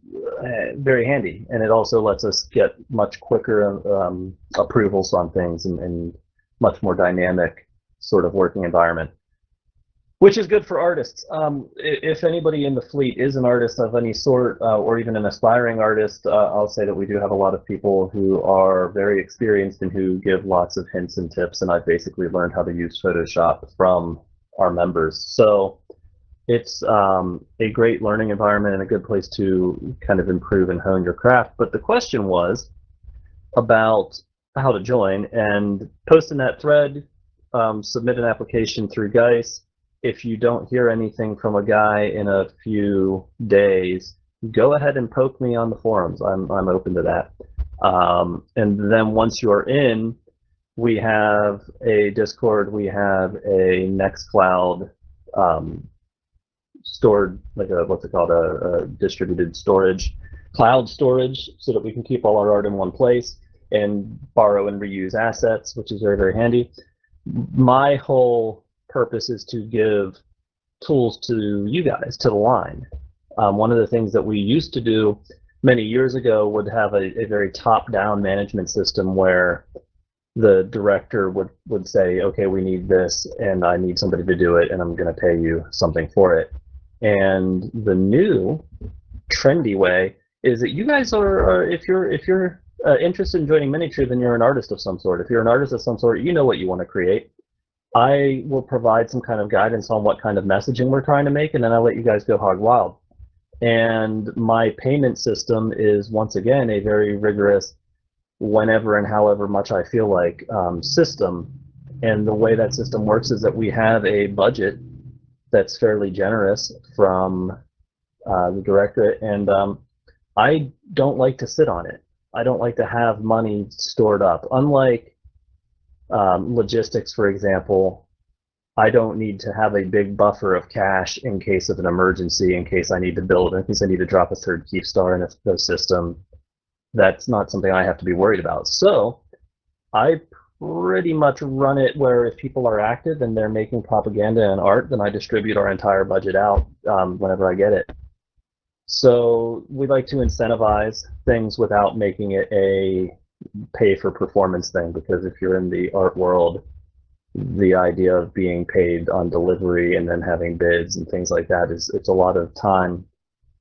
very handy, and it also lets us get much quicker approvals on things and much more dynamic sort of working environment, which is good for artists. If anybody in the fleet is an artist of any sort, or even an aspiring artist, I'll say that we do have a lot of people who are very experienced and who give lots of hints and tips, and I've basically learned how to use Photoshop from our members. So it's a great learning environment and a good place to kind of improve and hone your craft. But the question was about how to join, and post in that thread, submit an application through Geis. If you don't hear anything from a guy in a few days, go ahead and poke me on the forums. I'm open to that. And then once you're in, we have a Discord, we have a Nextcloud stored, like what's it called, a distributed storage, cloud storage, so that we can keep all our art in one place and borrow and reuse assets, which is very, very handy. My whole purpose is to give tools to you guys, to the line. One of the things that we used to do many years ago would have a very top-down management system where the director would say, okay, we need this and I need somebody to do it and I'm going to pay you something for it. And the new trendy way is that you guys are, if you're interested in joining MiniTru, then you're an artist of some sort. If you're an artist of some sort, you know what you want to create. I will provide some kind of guidance on what kind of messaging we're trying to make, and then I'll let you guys go hog wild. And my payment system is, once again, a very rigorous whenever and however much I feel like system. And the way that system works is that we have a budget that's fairly generous from the directorate, and I don't like to sit on it. I don't like to have money stored up. Unlike logistics, for example, I don't need to have a big buffer of cash in case of an emergency, in case I need to build, in case I need to drop a third Keep Star in a system. That's not something I have to be worried about. So I pretty much run it where if people are active and they're making propaganda and art, then I distribute our entire budget out whenever I get it. So we like to incentivize things without making it a pay for performance thing, because if you're in the art world, the idea of being paid on delivery and then having bids and things like that it's a lot of time,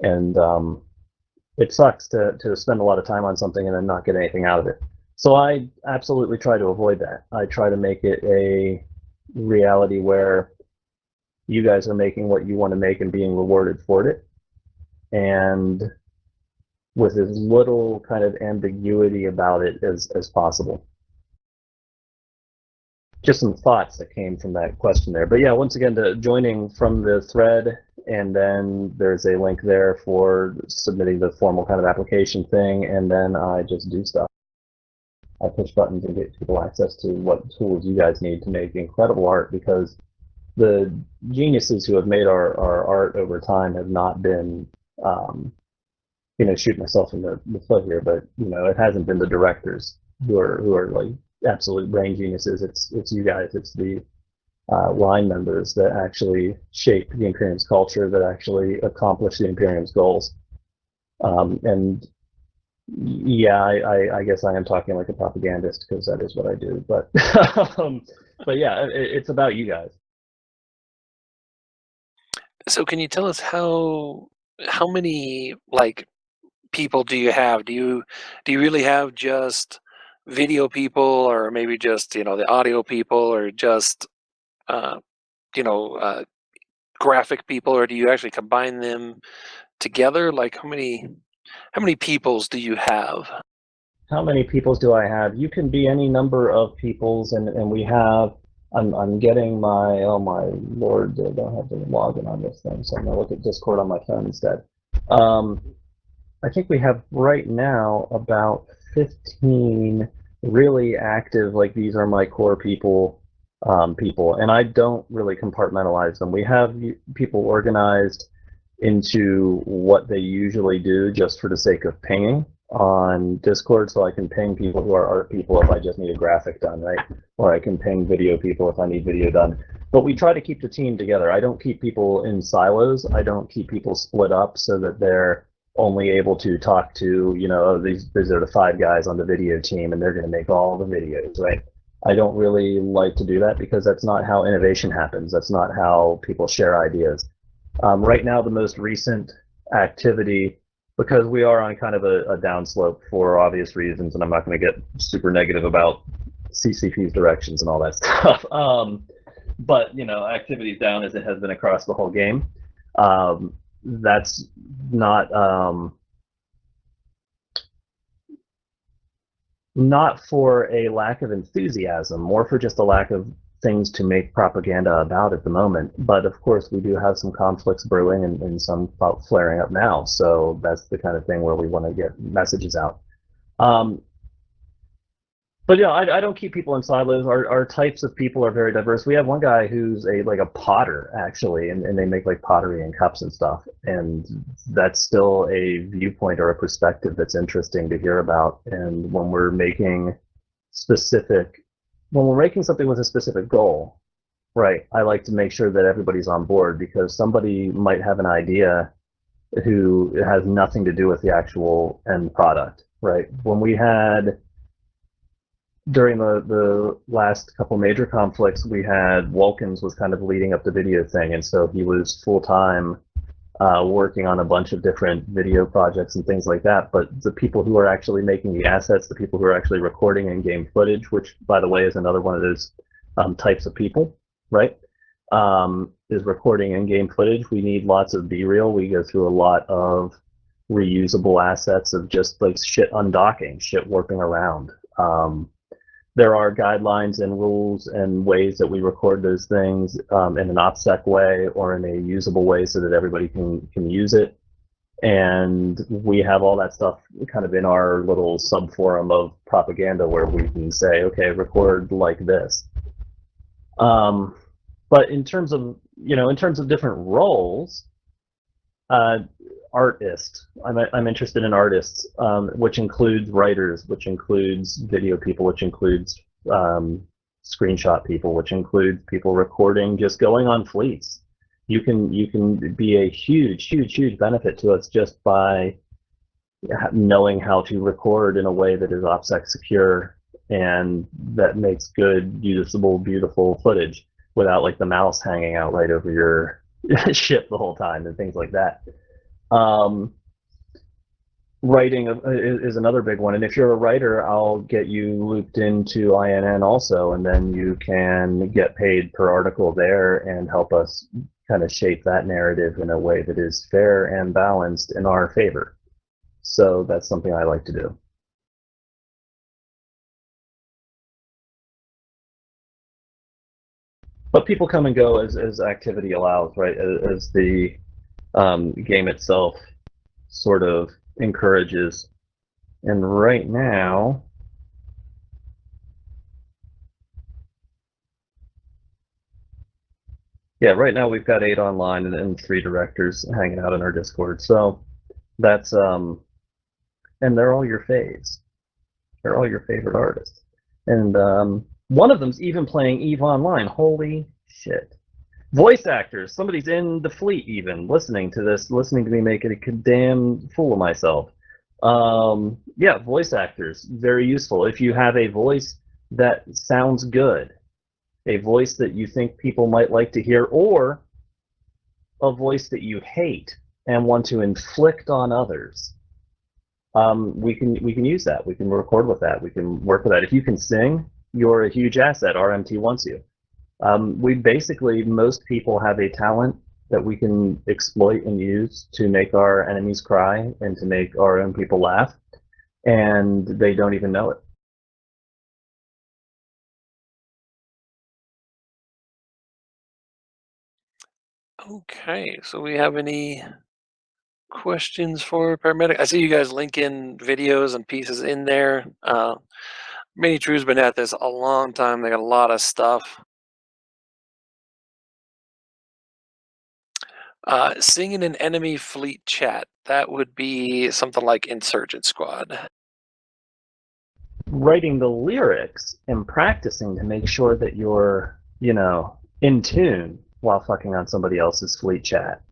and it sucks to spend a lot of time on something and then not get anything out of it. So I absolutely try to avoid that. I try to make it a reality where you guys are making what you want to make and being rewarded for it, and with as little kind of ambiguity about it as possible. Just some thoughts that came from that question there. But yeah, once again, joining from the thread, and then there's a link there for submitting the formal kind of application thing, and then I just do stuff. I push buttons and get people access to what tools you guys need to make incredible art, because the geniuses who have made our art over time have not been, shoot myself in the foot here, but it hasn't been the directors who are like absolute brain geniuses. It's you guys. It's the line members that actually shape the Imperium's culture, that actually accomplish the Imperium's goals. And yeah, I guess I am talking like a propagandist because that is what I do. But but yeah, it's about you guys. So can you tell us how many like people do you have? Do you really have just video people, or maybe just the audio people, or just graphic people, or do you actually combine them together? Like how many peoples do you have? How many peoples do I have? You can be any number of peoples, and we have. I'm getting my, oh my lord, I don't have the login on this thing, so I'm gonna look at Discord on my phone instead. I think we have right now about 15 really active, like these are my core people, and I don't really compartmentalize them. We have people organized into what they usually do just for the sake of pinging on Discord, so I can ping people who are art people if I just need a graphic done, right? Or I can ping video people if I need video done. But we try to keep the team together. I don't keep people in silos. I don't keep people split up so that they're only able to talk to, these are the 5 guys on the video team and they're going to make all the videos, right? I don't really like to do that because that's not how innovation happens. That's not how people share ideas. Right now, the most recent activity, because we are on kind of a downslope for obvious reasons, and I'm not going to get super negative about CCP's directions and all that stuff. But activity's down as it has been across the whole game. That's not for a lack of enthusiasm, more for just a lack of things to make propaganda about at the moment. But of course, we do have some conflicts brewing and some flaring up now. So that's the kind of thing where we want to get messages out. But yeah, I don't keep people in silos. Our types of people are very diverse. We have one guy who's like a potter, actually, and they make like pottery and cups and stuff. And that's still a viewpoint or a perspective that's interesting to hear about. And when we're making something with a specific goal, right, I like to make sure that everybody's on board, because somebody might have an idea who has nothing to do with the actual end product, right? When we had, during the last couple major conflicts, we had Vulcans was kind of leading up the video thing, and so he was full-time working on a bunch of different video projects and things like that. But the people who are actually making the assets, the people who are actually recording in-game footage, which, by the way, is another one of those types of people, right, is recording in-game footage. We need lots of B-reel. We go through a lot of reusable assets of just like shit undocking, shit warping around. There are guidelines and rules and ways that we record those things in an OPSEC way or in a usable way so that everybody can use it. And we have all that stuff kind of in our little sub-forum of propaganda where we can say, okay, record like this. But in terms of different roles, artist. I'm interested in artists, which includes writers, which includes video people, which includes screenshot people, which includes people recording, just going on fleets. You can be a huge benefit to us just by knowing how to record in a way that is OPSEC secure and that makes good, usable, beautiful footage without like the mouse hanging out right over your ship the whole time and things like that. Writing is another big one, and if you're a writer, I'll get you looped into INN also, and then you can get paid per article there and help us kind of shape that narrative in a way that is fair and balanced in our favor. So that's something I like to do. But people come and go as activity allows, right? As the game itself sort of encourages. And right now, Yeah, right now we've got 8 online and 3 directors hanging out in our Discord. So that's and they're all your faves. They're all your favorite artists. And one of them's even playing EVE Online. Holy shit. Voice actors. Somebody's in the fleet even listening to this, listening to me make a damn fool of myself. Yeah, voice actors. Very useful. If you have a voice that sounds good, a voice that you think people might like to hear, or a voice that you hate and want to inflict on others, we can use that. We can record with that. We can work with that. If you can sing, you're a huge asset. RMT wants you. We basically, most people have a talent that we can exploit and use to make our enemies cry and to make our own people laugh, and they don't even know it. Okay, so we have any questions for paramedic? I see you guys link in videos and pieces in there. MiniTru's been at this a long time. They got a lot of stuff. Singing an enemy fleet chat. That would be something like Insurgent Squad. Writing the lyrics and practicing to make sure that you're, in tune while fucking on somebody else's fleet chat.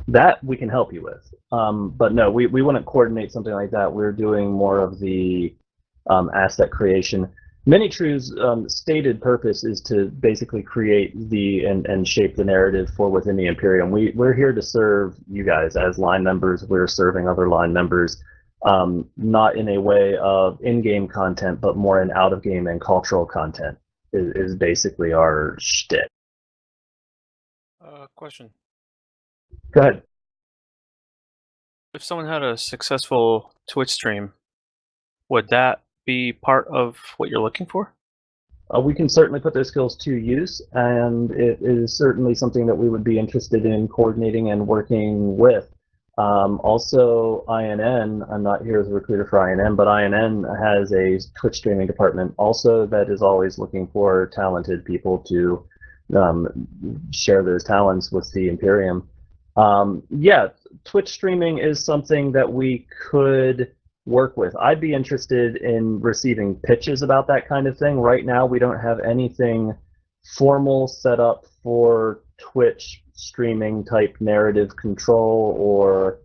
That we can help you with. But no, we wouldn't coordinate something like that. We're doing more of the asset creation. MiniTru's stated purpose is to basically create and shape the narrative for within the Imperium. We're here to serve you guys as line members. We're serving other line members, not in a way of in-game content, but more in out-of-game and cultural content is basically our shtick. Question. Go ahead. If someone had a successful Twitch stream, would that be part of what you're looking for? We can certainly put those skills to use, and it is certainly something that we would be interested in coordinating and working with. Also, INN, I'm not here as a recruiter for INN, but INN has a Twitch streaming department also that is always looking for talented people to share those talents with the Imperium. Yeah, Twitch streaming is something that we could work with. I'd be interested in receiving pitches about that kind of thing. Right now, we don't have anything formal set up for Twitch streaming type narrative control or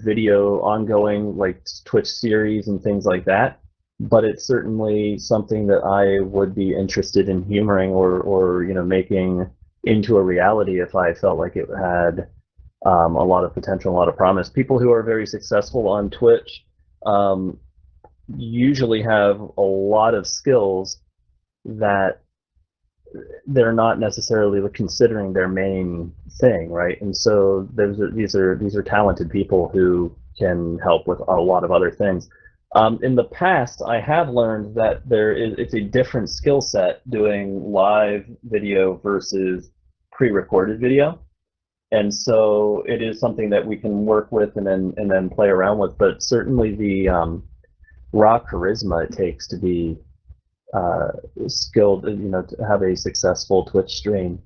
video ongoing like Twitch series and things like that. But it's certainly something that I would be interested in humoring or making into a reality if I felt like it had a lot of potential, a lot of promise. People who are very successful on Twitch usually have a lot of skills that they're not necessarily considering their main thing, right? And so these are talented people who can help with a lot of other things. In the past, I have learned that it's a different skill set doing live video versus pre-recorded video. And so it is something that we can work with and then play around with. But certainly the raw charisma it takes to be skilled, to have a successful Twitch stream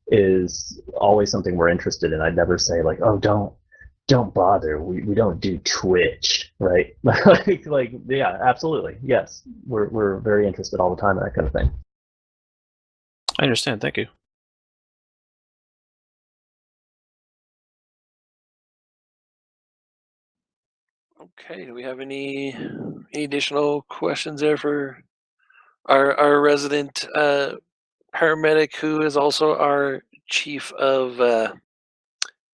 is always something we're interested in. I'd never say like, oh, don't bother. We don't do Twitch, right? like yeah, absolutely, yes. We're very interested all the time in that kind of thing. I understand. Thank you. Okay, do we have any additional questions there for our resident paramedic, who is also our chief of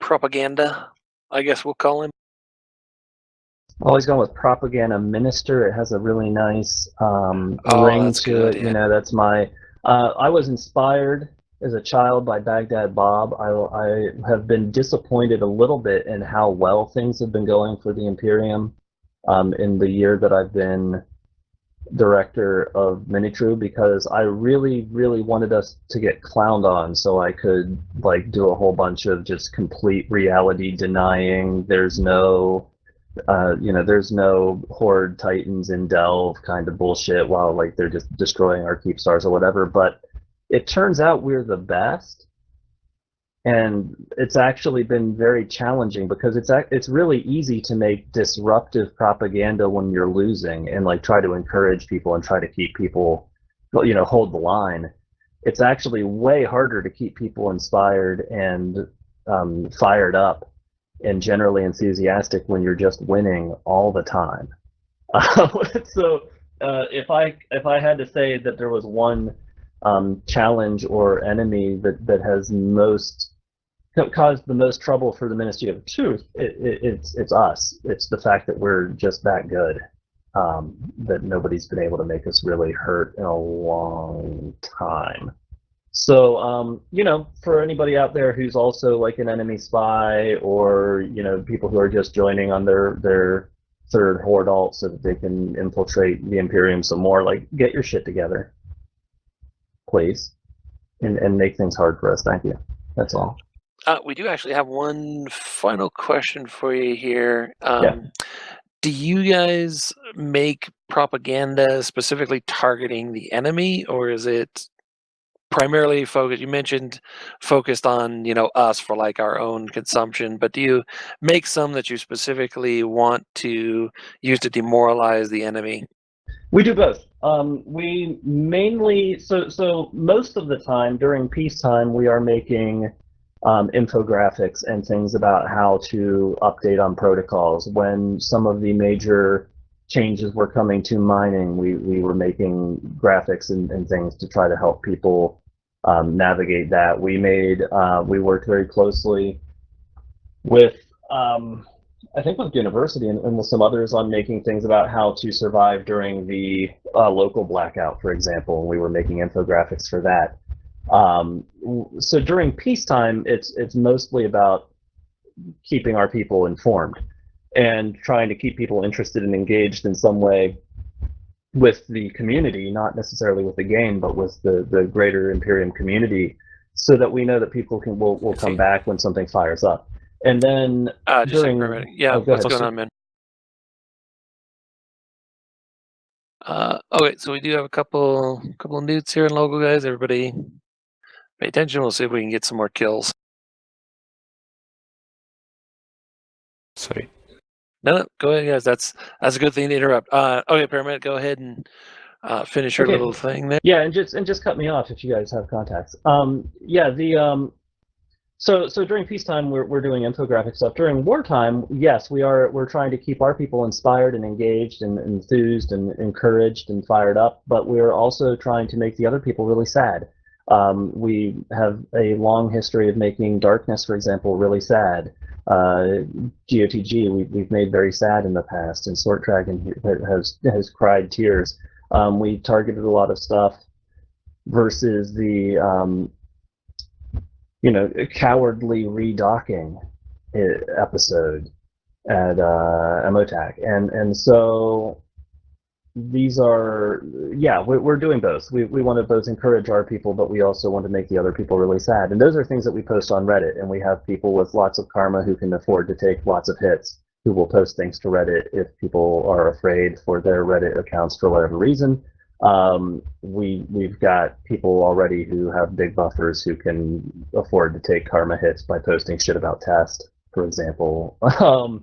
propaganda, I guess we'll call him? Always going with propaganda minister. It has a really nice ring that's to good, it. yeah. That's my. I was inspired as a child by Baghdad Bob. I have been disappointed a little bit in how well things have been going for the Imperium in the year that I've been director of MiniTru, because I really, really wanted us to get clowned on so I could do a whole bunch of just complete reality denying. There's no there's no Horde Titans in Delve kind of bullshit while they're just destroying our keep stars or whatever. But it turns out we're the best, And it's actually been very challenging because it's really easy to make disruptive propaganda when you're losing and like try to encourage people and try to keep people, hold the line. It's actually way harder to keep people inspired and fired up and generally enthusiastic when you're just winning all the time. So if I had to say that there was one challenge or enemy that has caused the most trouble for the Ministry of Truth, it's us. It's the fact that we're just that good, that nobody's been able to make us really hurt in a long time. So, for anybody out there who's also like an enemy spy, or people who are just joining on their third Horde alt so that they can infiltrate the Imperium some more, like, get your shit together, please, and make things hard for us. Thank you. That's all. We do actually have one final question for you here. Yeah. Do you guys make propaganda specifically targeting the enemy, or is it primarily focused? You mentioned focused on us for like our own consumption, but do you make some that you specifically want to use to demoralize the enemy? We do both. We mainly so most of the time during peacetime we are making infographics and things about how to update on protocols. When some of the major changes were coming to mining, we were making graphics and things to try to help people navigate that. We worked very closely with I think with university and with some others on making things about how to survive during the local blackout, for example, and we were making infographics for that. So during peacetime, it's mostly about keeping our people informed and trying to keep people interested and engaged in some way with the community, not necessarily with the game, but with the greater Imperium community, so that we know that people will come back when something fires up. And then just a minute. Yeah, what's going on, man? Okay, so we do have a couple of newts here and local guys. Everybody pay attention. We'll see if we can get some more kills. Sorry. No, go ahead, guys. That's a good thing to interrupt. Okay, Paramedic, go ahead and finish your little thing there. Yeah, and just cut me off if you guys have contacts. So during peacetime we're doing infographic stuff. During wartime, yes, we're trying to keep our people inspired and engaged and enthused and encouraged and fired up, but we're also trying to make the other people really sad. We have a long history of making darkness, for example, really sad. GOTG we've made very sad in the past, and Sword Dragon has cried tears. We targeted a lot of stuff versus the cowardly redocking episode at Emotac, and so these are, we're doing both. We want to both encourage our people, but we also want to make the other people really sad, and those are things that we post on Reddit, and we have people with lots of karma who can afford to take lots of hits who will post things to Reddit if people are afraid for their Reddit accounts for whatever reason. We've got people already who have big buffers who can afford to take karma hits by posting shit about Test, for example, or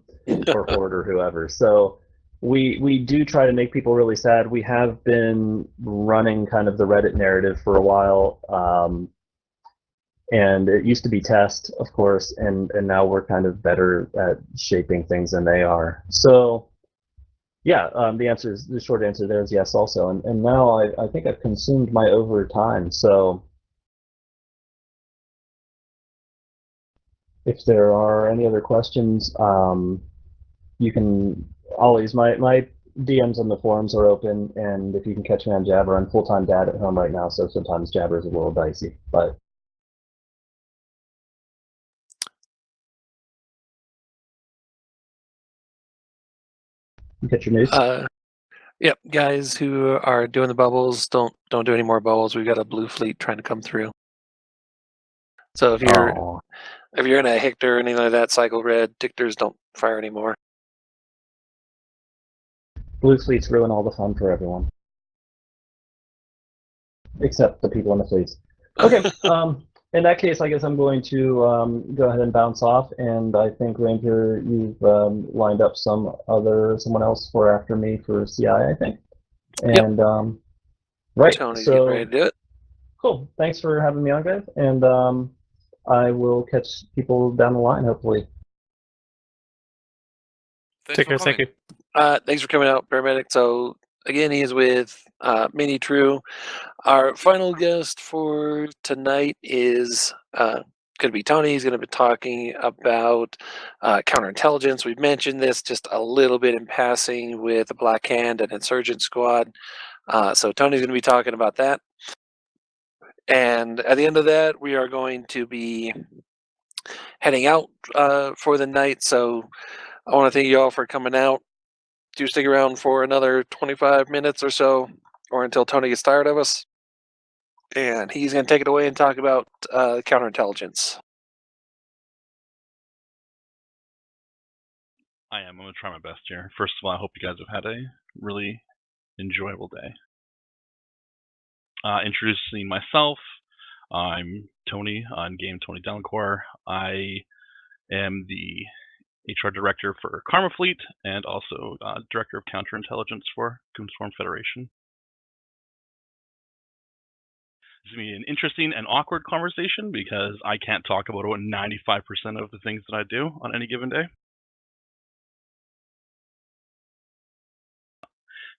Horde or whoever. So we do try to make people really sad. We have been running kind of the Reddit narrative for a while, and it used to be Test, of course, and now we're kind of better at shaping things than they are. So yeah, the short answer there is yes also. And now I think I've consumed my overtime, so if there are any other questions, you can always, my DMs on the forums are open, and if you can catch me on Jabber, I'm full-time dad at home right now, so sometimes Jabber is a little dicey, but you catch your news. Yep, guys who are doing the bubbles, don't do any more bubbles. We've got a blue fleet trying to come through. So if you're in a Hector or anything like that, cycle red. Dictors don't fire anymore. Blue fleets ruin all the fun for everyone, except the people in the fleets. Okay. in that case, I guess I'm going to go ahead and bounce off, and I think Ranger, you've lined up someone else for after me for CI, I think. And right, Tony's getting ready so to do it. cool. Thanks for having me on, guys, and I will catch people down the line, hopefully. Take care. Thank you. Thanks for coming out, paramedic. So again, he is with MiniTru. Our final guest for tonight is going to be Tony. He's going to be talking about counterintelligence. We've mentioned this just a little bit in passing with the Black Hand and Insurgent Squad. So Tony's going to be talking about that. And at the end of that, we are going to be heading out for the night. So I want to thank you all for coming out. Do stick around for another 25 minutes or so, or until Tony gets tired of us. And he's going to take it away and talk about counterintelligence. I'm going to try my best here. First of all, I hope you guys have had a really enjoyable day. Introducing myself, I'm Tony, on game Tony Delacour. I am the HR Director for Karma Fleet and also Director of Counterintelligence for Goonswarm Federation. This is going to be an interesting and awkward conversation because I can't talk about 95% of the things that I do on any given day.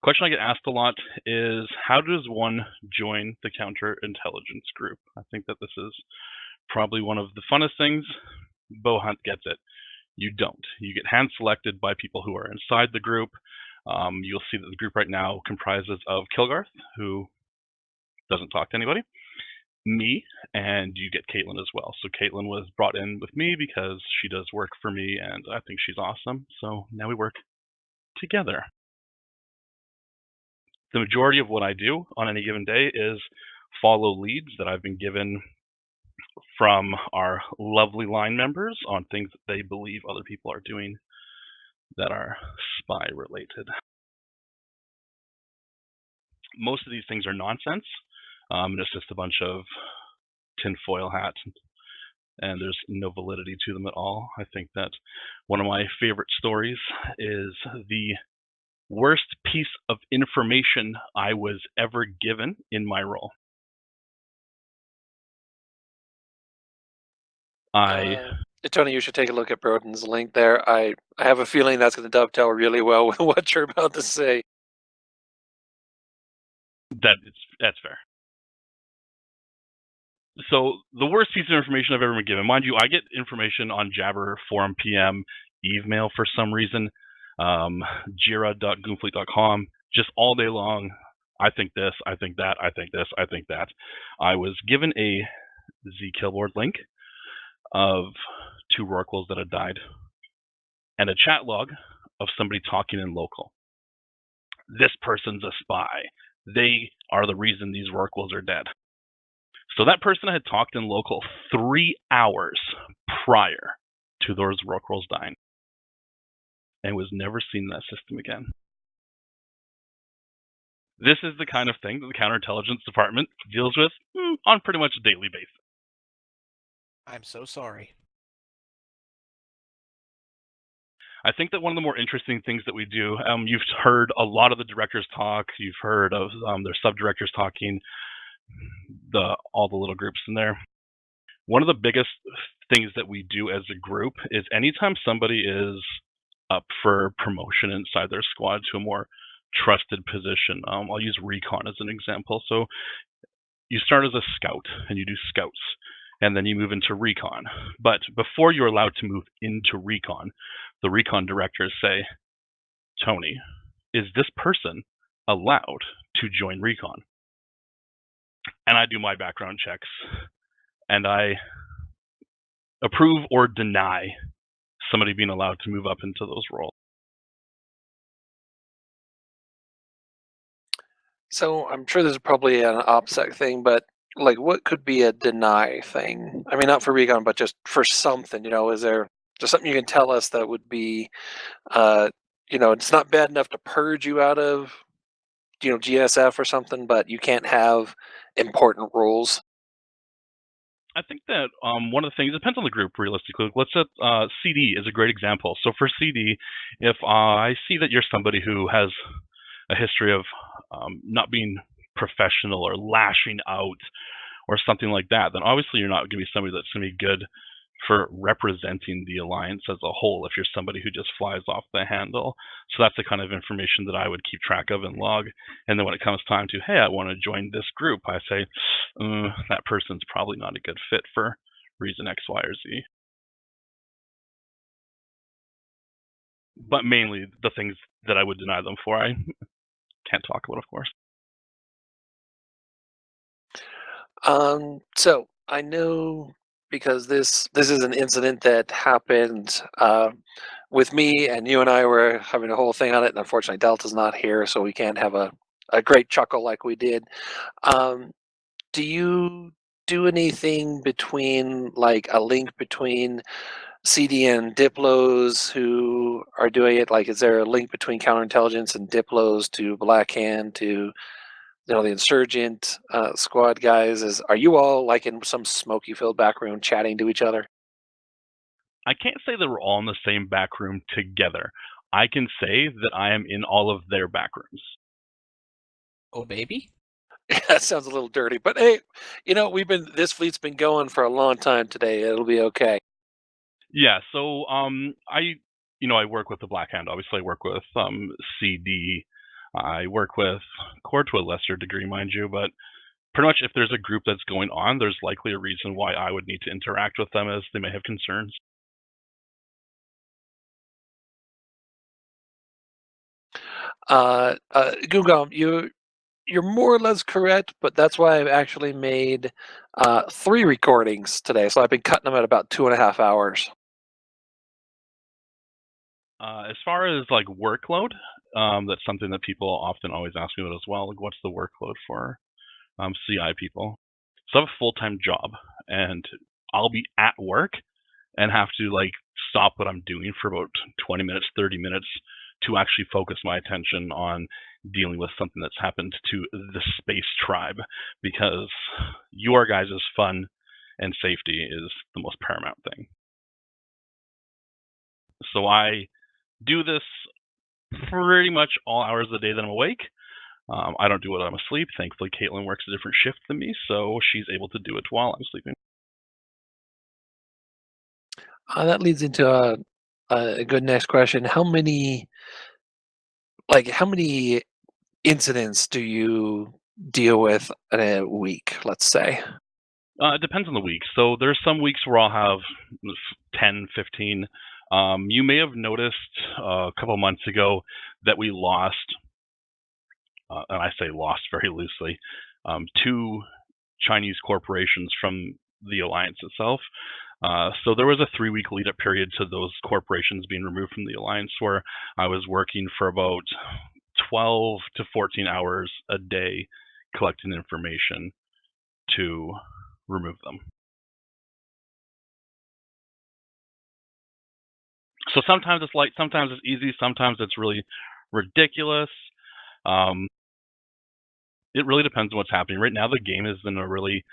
Question I get asked a lot is, how does one join the counterintelligence group? I think that this is probably one of the funnest things. Bo Hunt gets it. You don't. You get hand selected by people who are inside the group. You'll see that the group right now comprises of Kilgarth, who doesn't talk to anybody, me, and you get Caitlin as well. So Caitlin was brought in with me because she does work for me and I think she's awesome. So now we work together. The majority of what I do on any given day is follow leads that I've been given from our lovely line members on things that they believe other people are doing that are spy related. Most of these things are nonsense. It's just a bunch of tinfoil hats, and there's no validity to them at all. I think that one of my favorite stories is the worst piece of information I was ever given in my role. Tony, you should take a look at Broden's link there. I have a feeling that's going to dovetail really well with what you're about to say. That's fair. So the worst piece of information I've ever been given, mind you, I get information on Jabber, Forum PM, Eve-mail for some reason, jira.goonfleet.com, just all day long. I think this, I think that, I think this, I think that. I was given a Z-Killboard link of 2 Rorquals that had died and a chat log of somebody talking in local. This person's a spy. They are the reason these Rorquals are dead. So that person had talked in local 3 hours prior to those Rorquals dying and was never seen in that system again. This is the kind of thing that the counterintelligence department deals with on pretty much a daily basis. I'm so sorry. I think that one of the more interesting things that we do, you've heard a lot of the directors talk, you've heard of their sub-directors talking, all the little groups in there. One of the biggest things that we do as a group is anytime somebody is up for promotion inside their squad to a more trusted position, I'll use recon as an example. So you start as a scout and you do scouts, and then you move into recon. But before you're allowed to move into recon, the recon directors say, Tony, is this person allowed to join recon? And I do my background checks, and I approve or deny somebody being allowed to move up into those roles. So I'm sure this is probably an OPSEC thing, but like, what could be a deny thing? I mean, not for recon, but just for something. You know, is there something you can tell us that would be, you know, it's not bad enough to purge you out of, you know, GSF or something, but you can't have important roles? I think that one of the things, it depends on the group realistically. Let's say CD is a great example. So for CD, if I see that you're somebody who has a history of not being professional or lashing out or something like that, then obviously you're not going to be somebody that's going to be good for representing the alliance as a whole if you're somebody who just flies off the handle. So that's the kind of information that I would keep track of and log. And then when it comes time to, hey, I want to join this group, I say, that person's probably not a good fit for reason X, Y, or Z. But mainly the things that I would deny them for, I can't talk about, of course. So I know because this is an incident that happened with me, and you and I were having a whole thing on it, and unfortunately Delta's not here, so we can't have a great chuckle like we did. Do you do anything between, like, a link between CD and Diplos who are doing it? Like, is there a link between counterintelligence and Diplos to Black Hand to the insurgent squad guys? Are you all like in some smoky filled back room chatting to each other? I can't say that we're all in the same back room together. I can say that I am in all of their back rooms. Oh, baby? That sounds a little dirty, but hey, this fleet's been going for a long time today. It'll be okay. Yeah, so I work with the Black Hand. Obviously, I work with CD. I work with Core to a lesser degree, mind you, but pretty much if there's a group that's going on, there's likely a reason why I would need to interact with them, as they may have concerns. Gugam, you're more or less correct, but that's why I've actually made 3 recordings today. So I've been cutting them at about 2.5 hours. As far as like workload, that's something that people often always ask me about as well. Like, what's the workload for CI people? So I have a full-time job, and I'll be at work and have to like stop what I'm doing for about 20 minutes, 30 minutes to actually focus my attention on dealing with something that's happened to the space tribe, because your guys' fun and safety is the most paramount thing. So I do this pretty much all hours of the day that I'm awake. I don't do it when I'm asleep. Thankfully, Caitlin works a different shift than me, so she's able to do it while I'm sleeping. That leads into a good next question. How many incidents do you deal with in a week, let's say? It depends on the week. So there's some weeks where I'll have 10, 15. You may have noticed a couple months ago that we lost, and I say lost very loosely, 2 Chinese corporations from the alliance itself. So there was a 3-week lead-up period to those corporations being removed from the alliance, where I was working for about 12 to 14 hours a day collecting information to remove them. So sometimes it's light, sometimes it's easy, sometimes it's really ridiculous. It really depends on what's happening. Right now, the game is in a really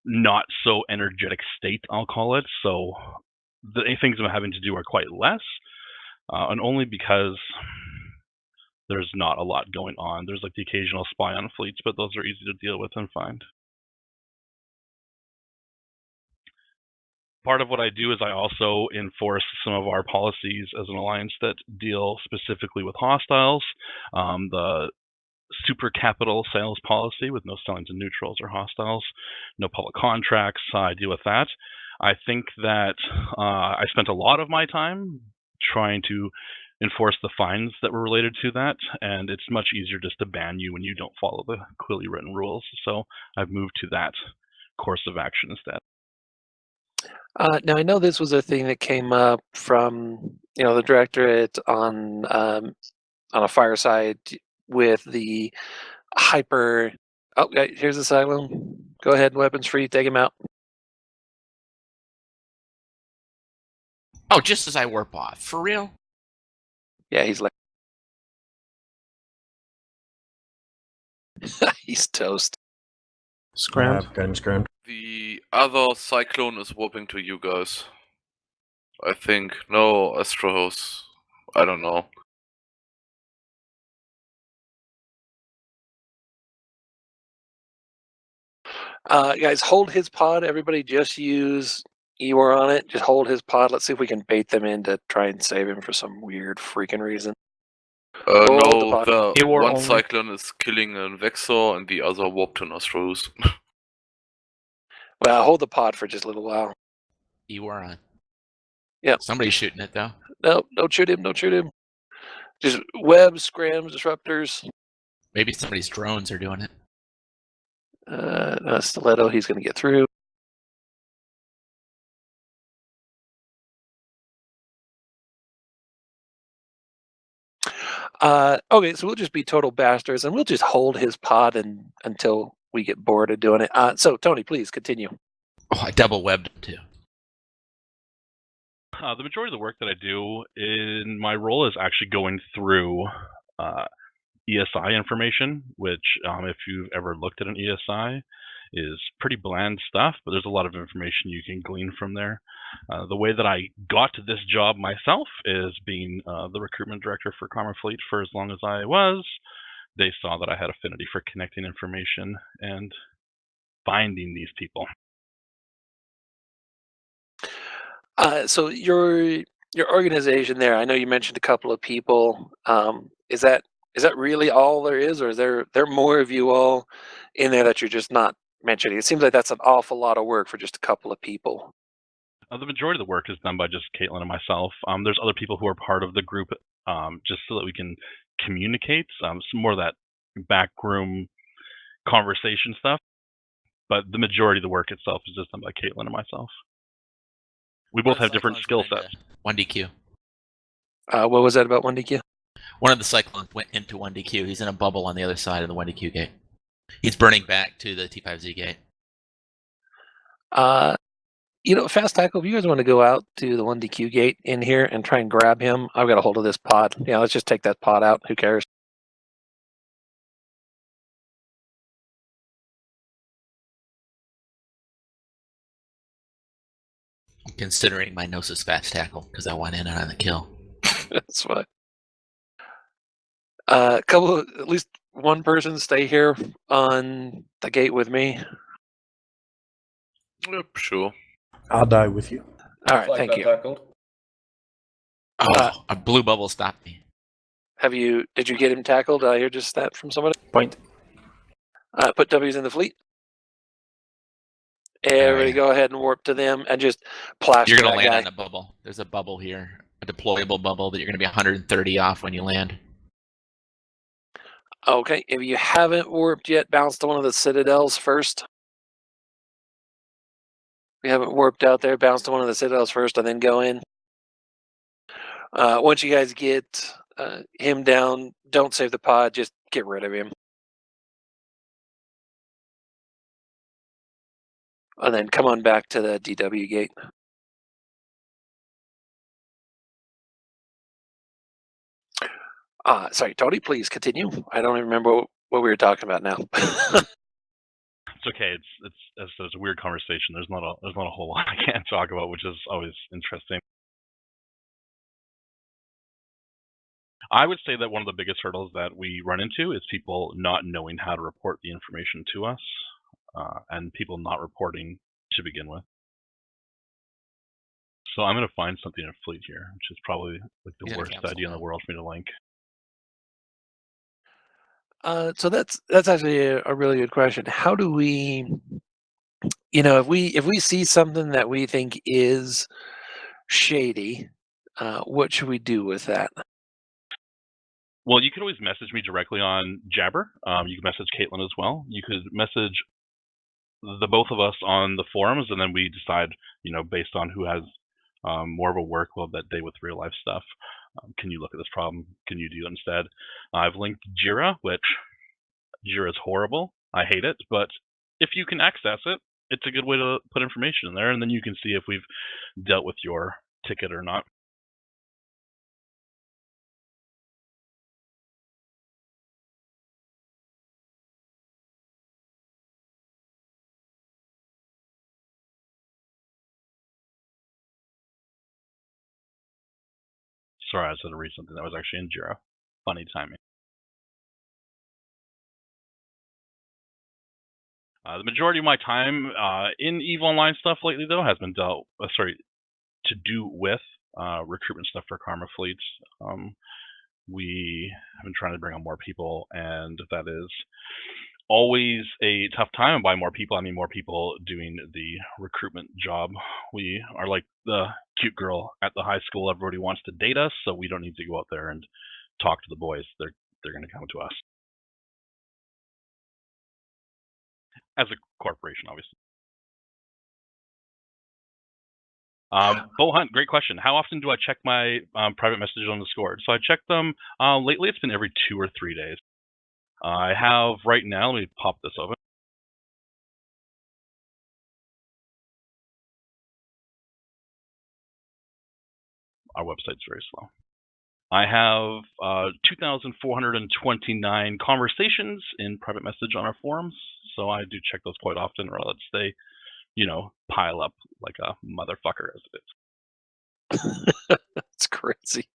not so energetic state, I'll call it. So the things I'm having to do are quite less, and only because there's not a lot going on. There's like the occasional spy on fleets, but those are easy to deal with and find. Part of what I do is I also enforce some of our policies as an alliance that deal specifically with hostiles. The super capital sales policy with no selling to neutrals or hostiles, no public contracts. I deal with that. I think that I spent a lot of my time trying to enforce the fines that were related to that, and it's much easier just to ban you when you don't follow the clearly written rules. So I've moved to that course of action instead. Now, I know this was a thing that came up from the directorate on a fireside with the hyper. Oh, here's Asylum. Go ahead, weapons free. Take him out. Oh, just as I warp off. For real? Yeah, he's like, he's toast. Scrammed. Gun scrammed. The other cyclone is warping to you guys. I think. No, Astros. I don't know. Guys, hold his pod. Everybody just use Ewar on it. Just hold his pod. Let's see if we can bait them in to try and save him for some weird freaking reason. Hold the No, pod. the Ewar one only. cyclone is killing an Vexor and the other warped to Astros. Well, hold the pod for just a little while. You were on. Yep. Somebody's shooting it though. No, don't shoot him. Don't shoot him. Just webs, scrams, disruptors. Maybe somebody's drones are doing it. Stiletto, he's going to get through. Okay, so we'll just be total bastards, and we'll just hold his pod until we get bored of doing it. So, Tony, please continue. Oh, I double webbed them too. The majority of the work that I do in my role is actually going through ESI information, which, if you've ever looked at an ESI, is pretty bland stuff, but there's a lot of information you can glean from there. The way that I got to this job myself is being the recruitment director for Karma Fleet for as long as I was. They saw that I had affinity for connecting information and finding these people. So your organization there, I know you mentioned a couple of people. Is that really all there is, or is there more of you all in there that you're just not mentioning? It seems like that's an awful lot of work for just a couple of people. The majority of the work is done by just Caitlin and myself. There's other people who are part of the group just so that we can communicate. Some more of that backroom conversation stuff. But the majority of the work itself is just done by Caitlin and myself. We both have different skill sets. 1DQ. What was that about 1DQ? One of the cyclones went into 1DQ. He's in a bubble on the other side of the 1DQ gate. He's burning back to the T5Z gate. Fast tackle, if you guys want to go out to the 1DQ gate in here and try and grab him, I've got a hold of this pod. Yeah, let's just take that pod out. Who cares? Considering my Gnosis fast tackle, because I went in on the kill. That's fine. At least one person stay here on the gate with me. Yep, sure. I'll die with you. All right, thank you. Oh, a blue bubble stopped me. Did you get him tackled? Did I hear just that from somebody? Point. Put W's in the fleet. Everybody go ahead and warp to them and just plaster You're going to that land guy. on a bubble. There's a bubble here, a deployable bubble that you're going to be 130 off when you land. Okay, if you haven't warped yet, bounce to one of the citadels first. If you haven't warped out there, bounce to one of the citadels first and then go in. Once you guys get him down, don't save the pod, just get rid of him. And then come on back to the DW gate. Sorry, Tony, please continue. I don't even remember what we were talking about now. It's okay. It's a weird conversation. There's not a whole lot I can't talk about, which is always interesting. I would say that one of the biggest hurdles that we run into is people not knowing how to report the information to us, and people not reporting to begin with. So I'm going to find something in fleet here, which is probably like the worst idea in the world for me to link. So that's actually a really good question. How do we, if we see something that we think is shady, what should we do with that? Well, you could always message me directly on Jabber. You can message Caitlin as well. You could message the both of us on the forums, and then we decide, based on who has more of a workload that day with real life stuff. Can you look at this problem? Can you do it instead? I've linked Jira, which Jira is horrible. I hate it, but if you can access it, it's a good way to put information in there, and then you can see if we've dealt with your ticket or not. Sorry, I said to read something that was actually in Jira. Funny timing. The majority of my time in EVE Online stuff lately, though, has been to do with recruitment stuff for Karma Fleets. We have been trying to bring on more people, and that is always a tough time. And by more people, I mean more people doing the recruitment job. We are like the cute girl at the high school. Everybody wants to date us, so we don't need to go out there and talk to the boys. They're going to come to us. As a corporation, obviously. Bo Hunt, great question. How often do I check my private messages on Discord? So I check them, lately it's been every 2 or 3 days. I have right now, let me pop this open. Our website's very slow. I have 2,429 conversations in private message on our forums, so I do check those quite often, or else they, pile up like a motherfucker as it is. That's crazy.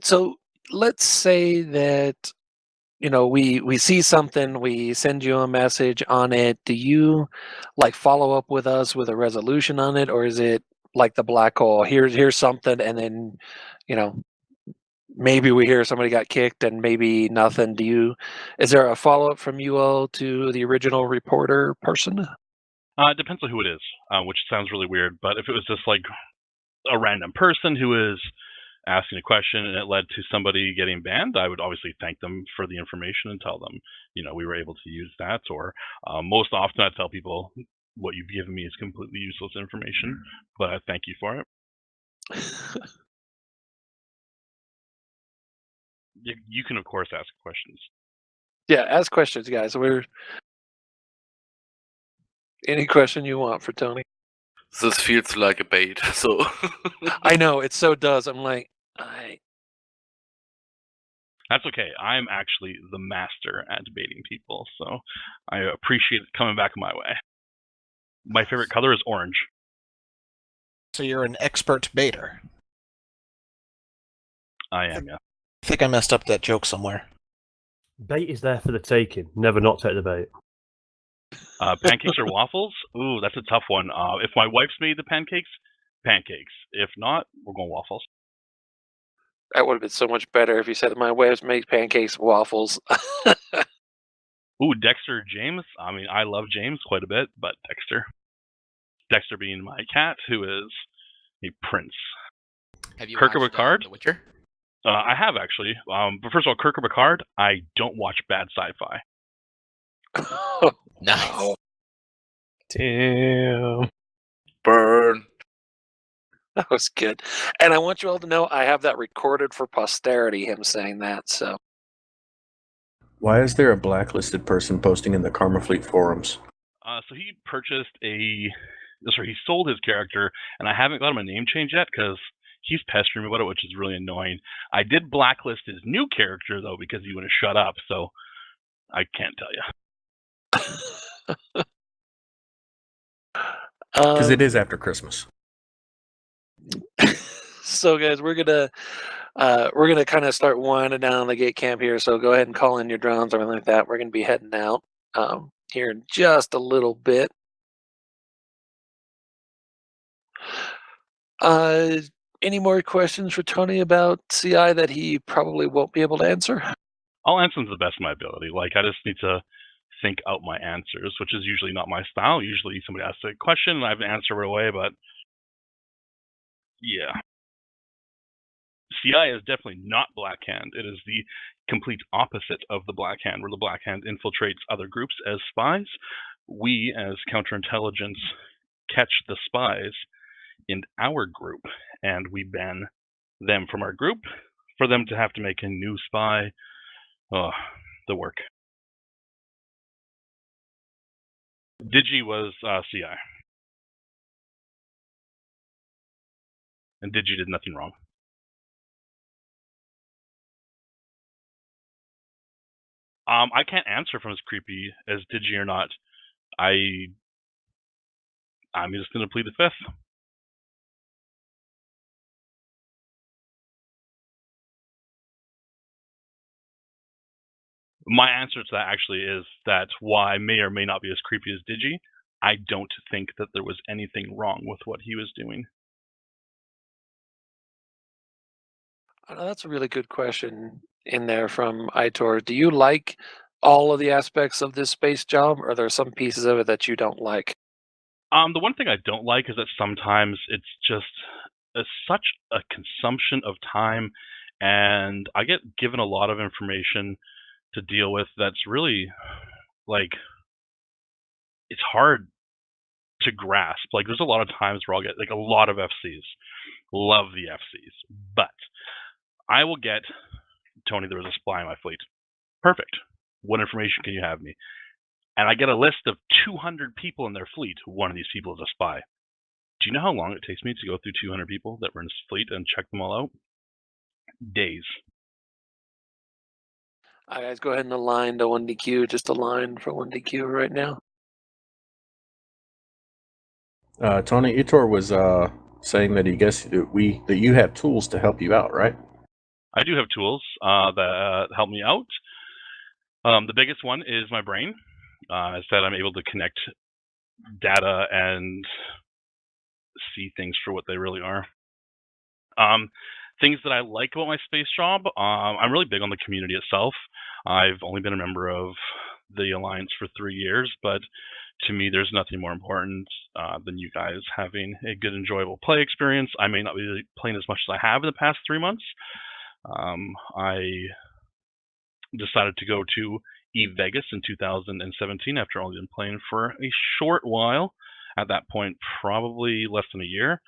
So let's say that we see something, we send you a message on it. Do you follow up with us with a resolution on it, or is it like the black hole? Here's something, and then maybe we hear somebody got kicked and maybe nothing. Is there a follow up from you all to the original reporter person? It depends on who it is, which sounds really weird, but if it was just like a random person who is asking a question and it led to somebody getting banned, I would obviously thank them for the information and tell them, we were able to use that. Or most often I tell people, what you've given me is completely useless information, but I thank you for it. You can, of course, ask questions. Yeah, ask questions, guys. Any question you want for Tony. This feels like a bait, so. I know, it so does. I'm like, That's okay. I'm actually the master at baiting people, so I appreciate it coming back my way. My favorite color is orange. So you're an expert baiter. I am, yeah. I think I messed up that joke somewhere. Bait is there for the taking. Never not take the bait. Pancakes or waffles? Ooh, that's a tough one. If my wife's made the pancakes. If not, we're going waffles. That would have been so much better if you said my wife makes pancakes and waffles. Ooh, Dexter James. I mean, I love James quite a bit, but Dexter being my cat, who is a prince. Have you Kirk watched Bacard? The Witcher? I have, actually. But first of all, Kirk Bacard, I don't watch bad sci-fi. Nice. Damn. Burn. That was good. And I want you all to know I have that recorded for posterity, him saying that. So Why is there a blacklisted person posting in the Karma Fleet forums? So he he sold his character, and I haven't got him a name change yet because he's pestering me about it, which is really annoying. I did blacklist his new character, though, because he wouldn't shut up, so I can't tell you. Because it is after Christmas. So guys, we're gonna kind of start winding down the gate camp here. So go ahead and call in your drones, everything like that. We're gonna be heading out here in just a little bit. Any more questions for Tony about CI that he probably won't be able to answer? I'll answer them to the best of my ability. I just need to think out my answers, which is usually not my style. Usually somebody asks a question and I have an answer right away, but yeah. CI is definitely not Black Hand. It is the complete opposite of the Black Hand, where the Black Hand infiltrates other groups as spies. We, as counterintelligence, catch the spies in our group, and we ban them from our group for them to have to make a new spy. The work. Digi was CI. And Digi did nothing wrong. I can't answer if I'm as creepy as Digi or not. I'm just going to plead the fifth. My answer to that actually is that while I may or may not be as creepy as Digi, I don't think that there was anything wrong with what he was doing. That's a really good question in there from Itor. Do you like all of the aspects of this space job, or are there some pieces of it that you don't like? The one thing I don't like is that sometimes it's just such a consumption of time, and I get given a lot of information to deal with that's really, like, it's hard to grasp. Like, there's a lot of times where I'll get, like, a lot of FCs. Love the FCs. But I will get, Tony, there was a spy in my fleet. Perfect. What information can you have me? And I get a list of 200 people in their fleet. One of these people is a spy. Do you know how long it takes me to go through 200 people that were in his fleet and check them all out? Days. All right, guys, go ahead and align to 1DQ. Just align for 1DQ right now. Tony, Itor was saying that he guessed that you have tools to help you out, right? I do have tools that help me out. The biggest one is my brain. I said I'm able to connect data and see things for what they really are. Things that I like about my space job, I'm really big on the community itself. I've only been a member of the Alliance for 3 years, but to me, there's nothing more important than you guys having a good, enjoyable play experience. I may not be playing as much as I have in the past 3 months. I decided to go to Vegas in 2017 after only been playing for a short while. At that point, probably less than a year.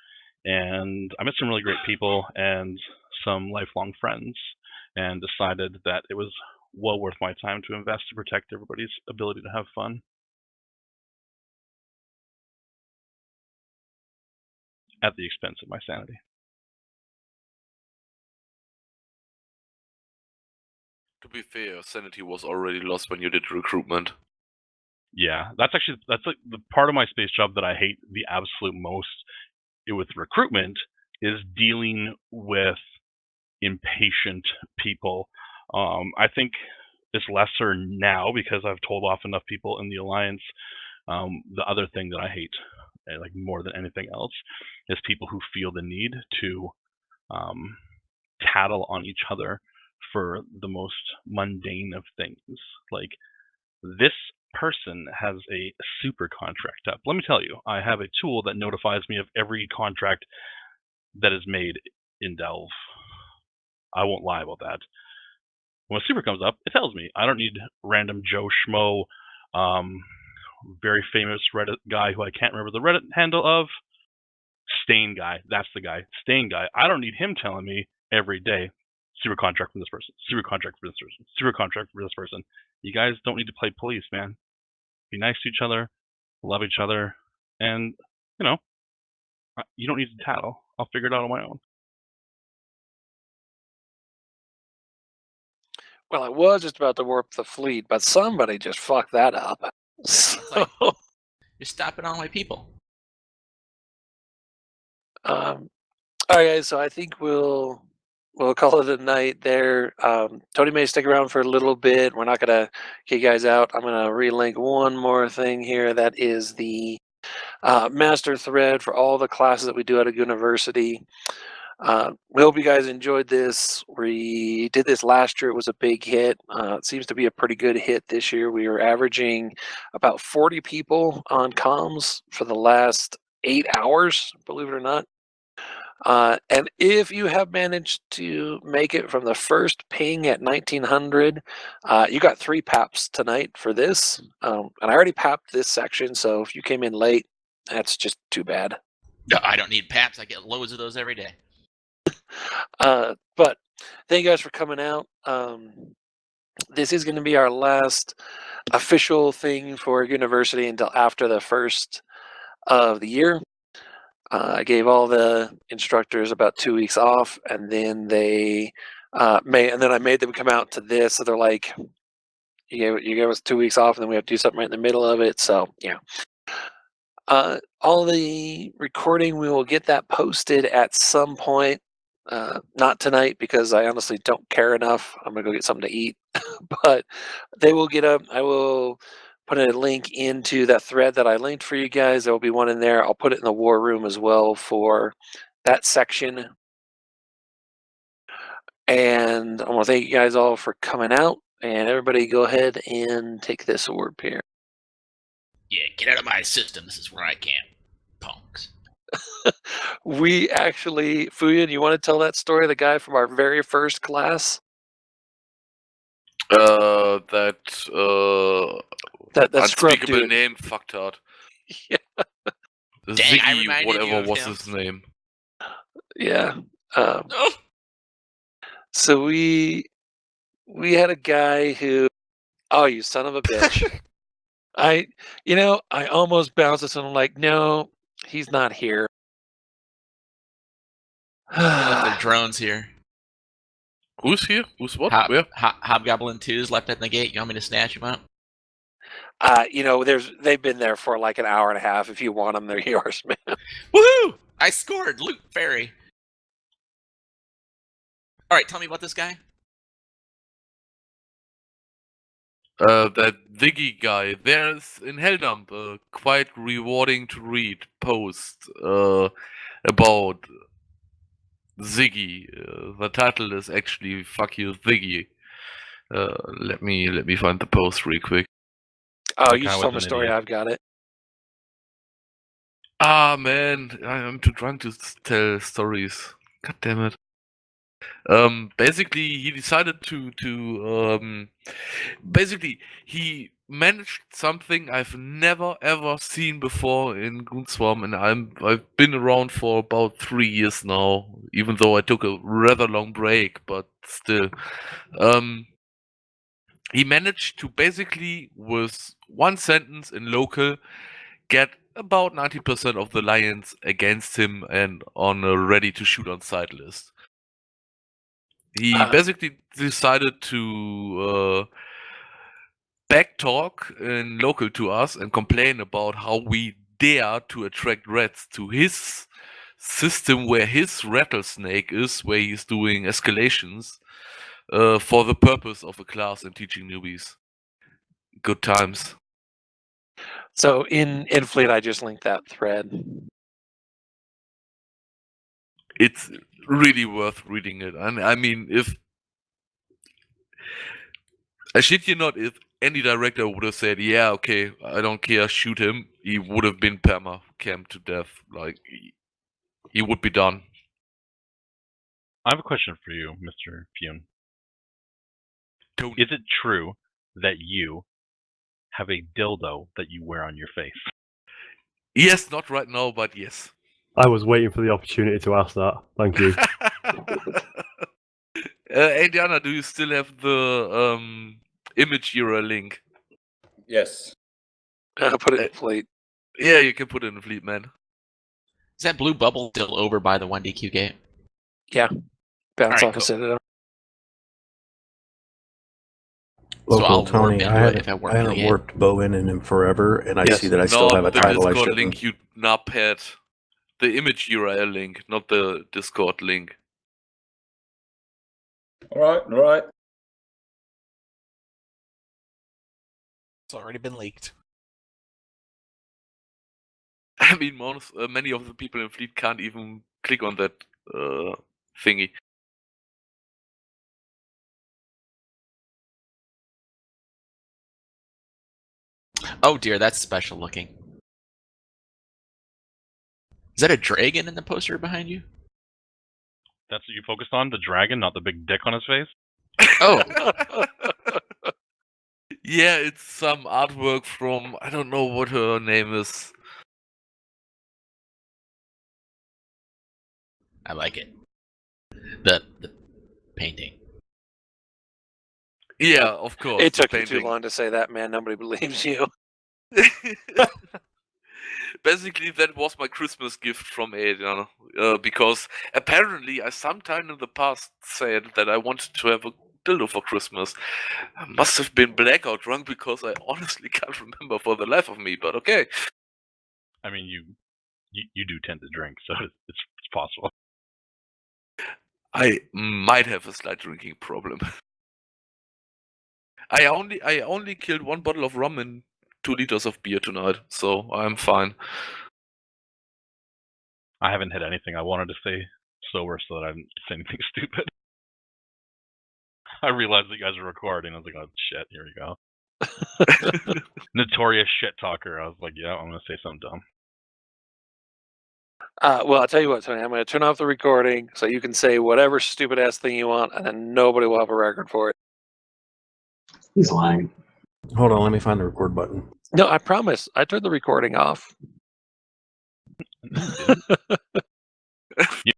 And I met some really great people and some lifelong friends, and decided that it was well worth my time to invest to protect everybody's ability to have fun. At the expense of my sanity. To be fair, sanity was already lost when you did recruitment. Yeah, that's like the part of my space job that I hate the absolute most with recruitment is dealing with impatient people. I think it's lesser now because I've told off enough people in the Alliance. The other thing that I hate, like more than anything else, is people who feel the need to tattle on each other for the most mundane of things. Like, this person has a super contract up. Let me tell you, I have a tool that notifies me of every contract that is made in Delve. I won't lie about that. When a super comes up, it tells me. I don't need random Joe Schmo, very famous Reddit guy who I can't remember the Reddit handle of. Stain guy, that's the guy. Stain guy. I don't need him telling me every day, super contract from this person, super contract for this person, super contract for this person. You guys don't need to play police, man. Be nice to each other, love each other, and, you know, you don't need to tattle. I'll figure it out on my own. Well, I was just about to warp the fleet, but somebody just fucked that up. So, You're stopping all my people. all right, guys. So I think we'll call it a night there. Tony may stick around for a little bit. We're not gonna kick you guys out. I'm gonna relink one more thing here. That is the master thread for all the classes that we do at a university. We hope you guys enjoyed this. We did this last year. It was a big hit. It seems to be a pretty good hit this year. We were averaging about 40 people on comms for the last 8 hours, believe it or not. And if you have managed to make it from the first ping at 1900, you got 3 PAPs tonight for this. And I already papped this section, so if you came in late, that's just too bad. No, I don't need PAPs. I get loads of those every day. But thank you guys for coming out. This is going to be our last official thing for university until after the first of the year. I gave all the instructors about 2 weeks off, and then I made them come out to this. So they're like, you gave us 2 weeks off, and then we have to do something right in the middle of it. So yeah. All the recording, we will get that posted at some point. Not tonight because I honestly don't care enough. I'm gonna go get something to eat. But they will get up. I will put a link into that thread that I linked for you guys. There will be one in there. I'll put it in the war room as well for that section. And I want to thank you guys all for coming out. And everybody go ahead and take this orb here. Yeah, get out of my system. This is where I camp. Punks. We actually, Fuyan, you want to tell that story of the guy from our very first class? That That scrub unspeakable dude. name, fucktard. Yeah. Dang, I Ziggy, reminded you whatever of was him. his name. Yeah. Oh. So we had a guy who, oh, you son of a bitch. I almost bounced this and I'm like, no, he's not here. I don't know if they're drones here. Who's here? Who's what? Where? Hobgoblin 2's left at the gate. You want me to snatch him up? They've been there for like an hour and a half. If you want them, they're yours, man. Woohoo! I scored! Loot Fairy. Alright, tell me about this guy. That Ziggy guy. There's in Helldump a quite rewarding to read post about Ziggy. The title is actually "Fuck You, Ziggy." Let me find the post real quick. Oh, That you guy just told was me a an story. idiot. I've got it. Ah man, I'm too drunk to tell stories. God damn it. Basically, he decided to basically he managed something I've never ever seen before in Goonswarm, and I've been around for about 3 years now, even though I took a rather long break, but still. He managed to basically, with one sentence in local, get about 90% of the lions against him and on a ready to shoot on sight list. He basically decided to backtalk in local to us and complain about how we dare to attract rats to his system where his rattlesnake is, where he's doing escalations for the purpose of a class and teaching newbies. Good times. So in Fleet, I just linked that thread. It's really worth reading it. I mean, if I shit you not, if any director would have said, "Yeah, okay, I don't care, shoot him," he would have been perma camped to death. Like he would be done. I have a question for you, Mr. Pune. Is it true that you have a dildo that you wear on your face? Yes, not right now, but yes. I was waiting for the opportunity to ask that. Thank you. Adriana, do you still have the image URL link? Yes. Put it in Fleet. Yeah, you can put it in Fleet, man. Is that blue bubble still over by the 1DQ gate? Yeah. Bounce Alright, off and cool. set it up. Local I'll Tony, warp I into it if I haven't, warp I into the haven't game. worked Bowen in him forever, and I Yes. see that I still Not have a the title I Discord shouldn't. link, you nubhead. The image URL link, not the Discord link. All right. It's already been leaked. I mean, many of the people in Fleet can't even click on that thingy. Oh dear, that's special looking. Is that a dragon in the poster behind you? That's what you focused on? The dragon, not the big dick on his face? Oh, Yeah, it's some artwork from, I don't know what her name is. I like it. The painting. Yeah, of course. It the took you too painting. long to say that, man. Nobody believes you. Basically, that was my Christmas gift from Adriana. Because apparently I sometime in the past said that I wanted to have a dildo for Christmas. I must have been blackout drunk because I honestly can't remember for the life of me, but okay. I mean, you do tend to drink, so it's possible. I might have a slight drinking problem. I only killed 1 bottle of rum and 2 liters of beer tonight, so I'm fine. I haven't hit anything I wanted to say sober so that I didn't say anything stupid. I realized that you guys are recording. I was like, oh shit, here we go. Notorious shit talker. I was like, yeah, I'm gonna say something dumb. Well, I'll tell you what, Tony. I'm going to turn off the recording so you can say whatever stupid ass thing you want, and then nobody will have a record for it. He's lying. Hold on, let me find the record button. No, I promise. I turned the recording off. You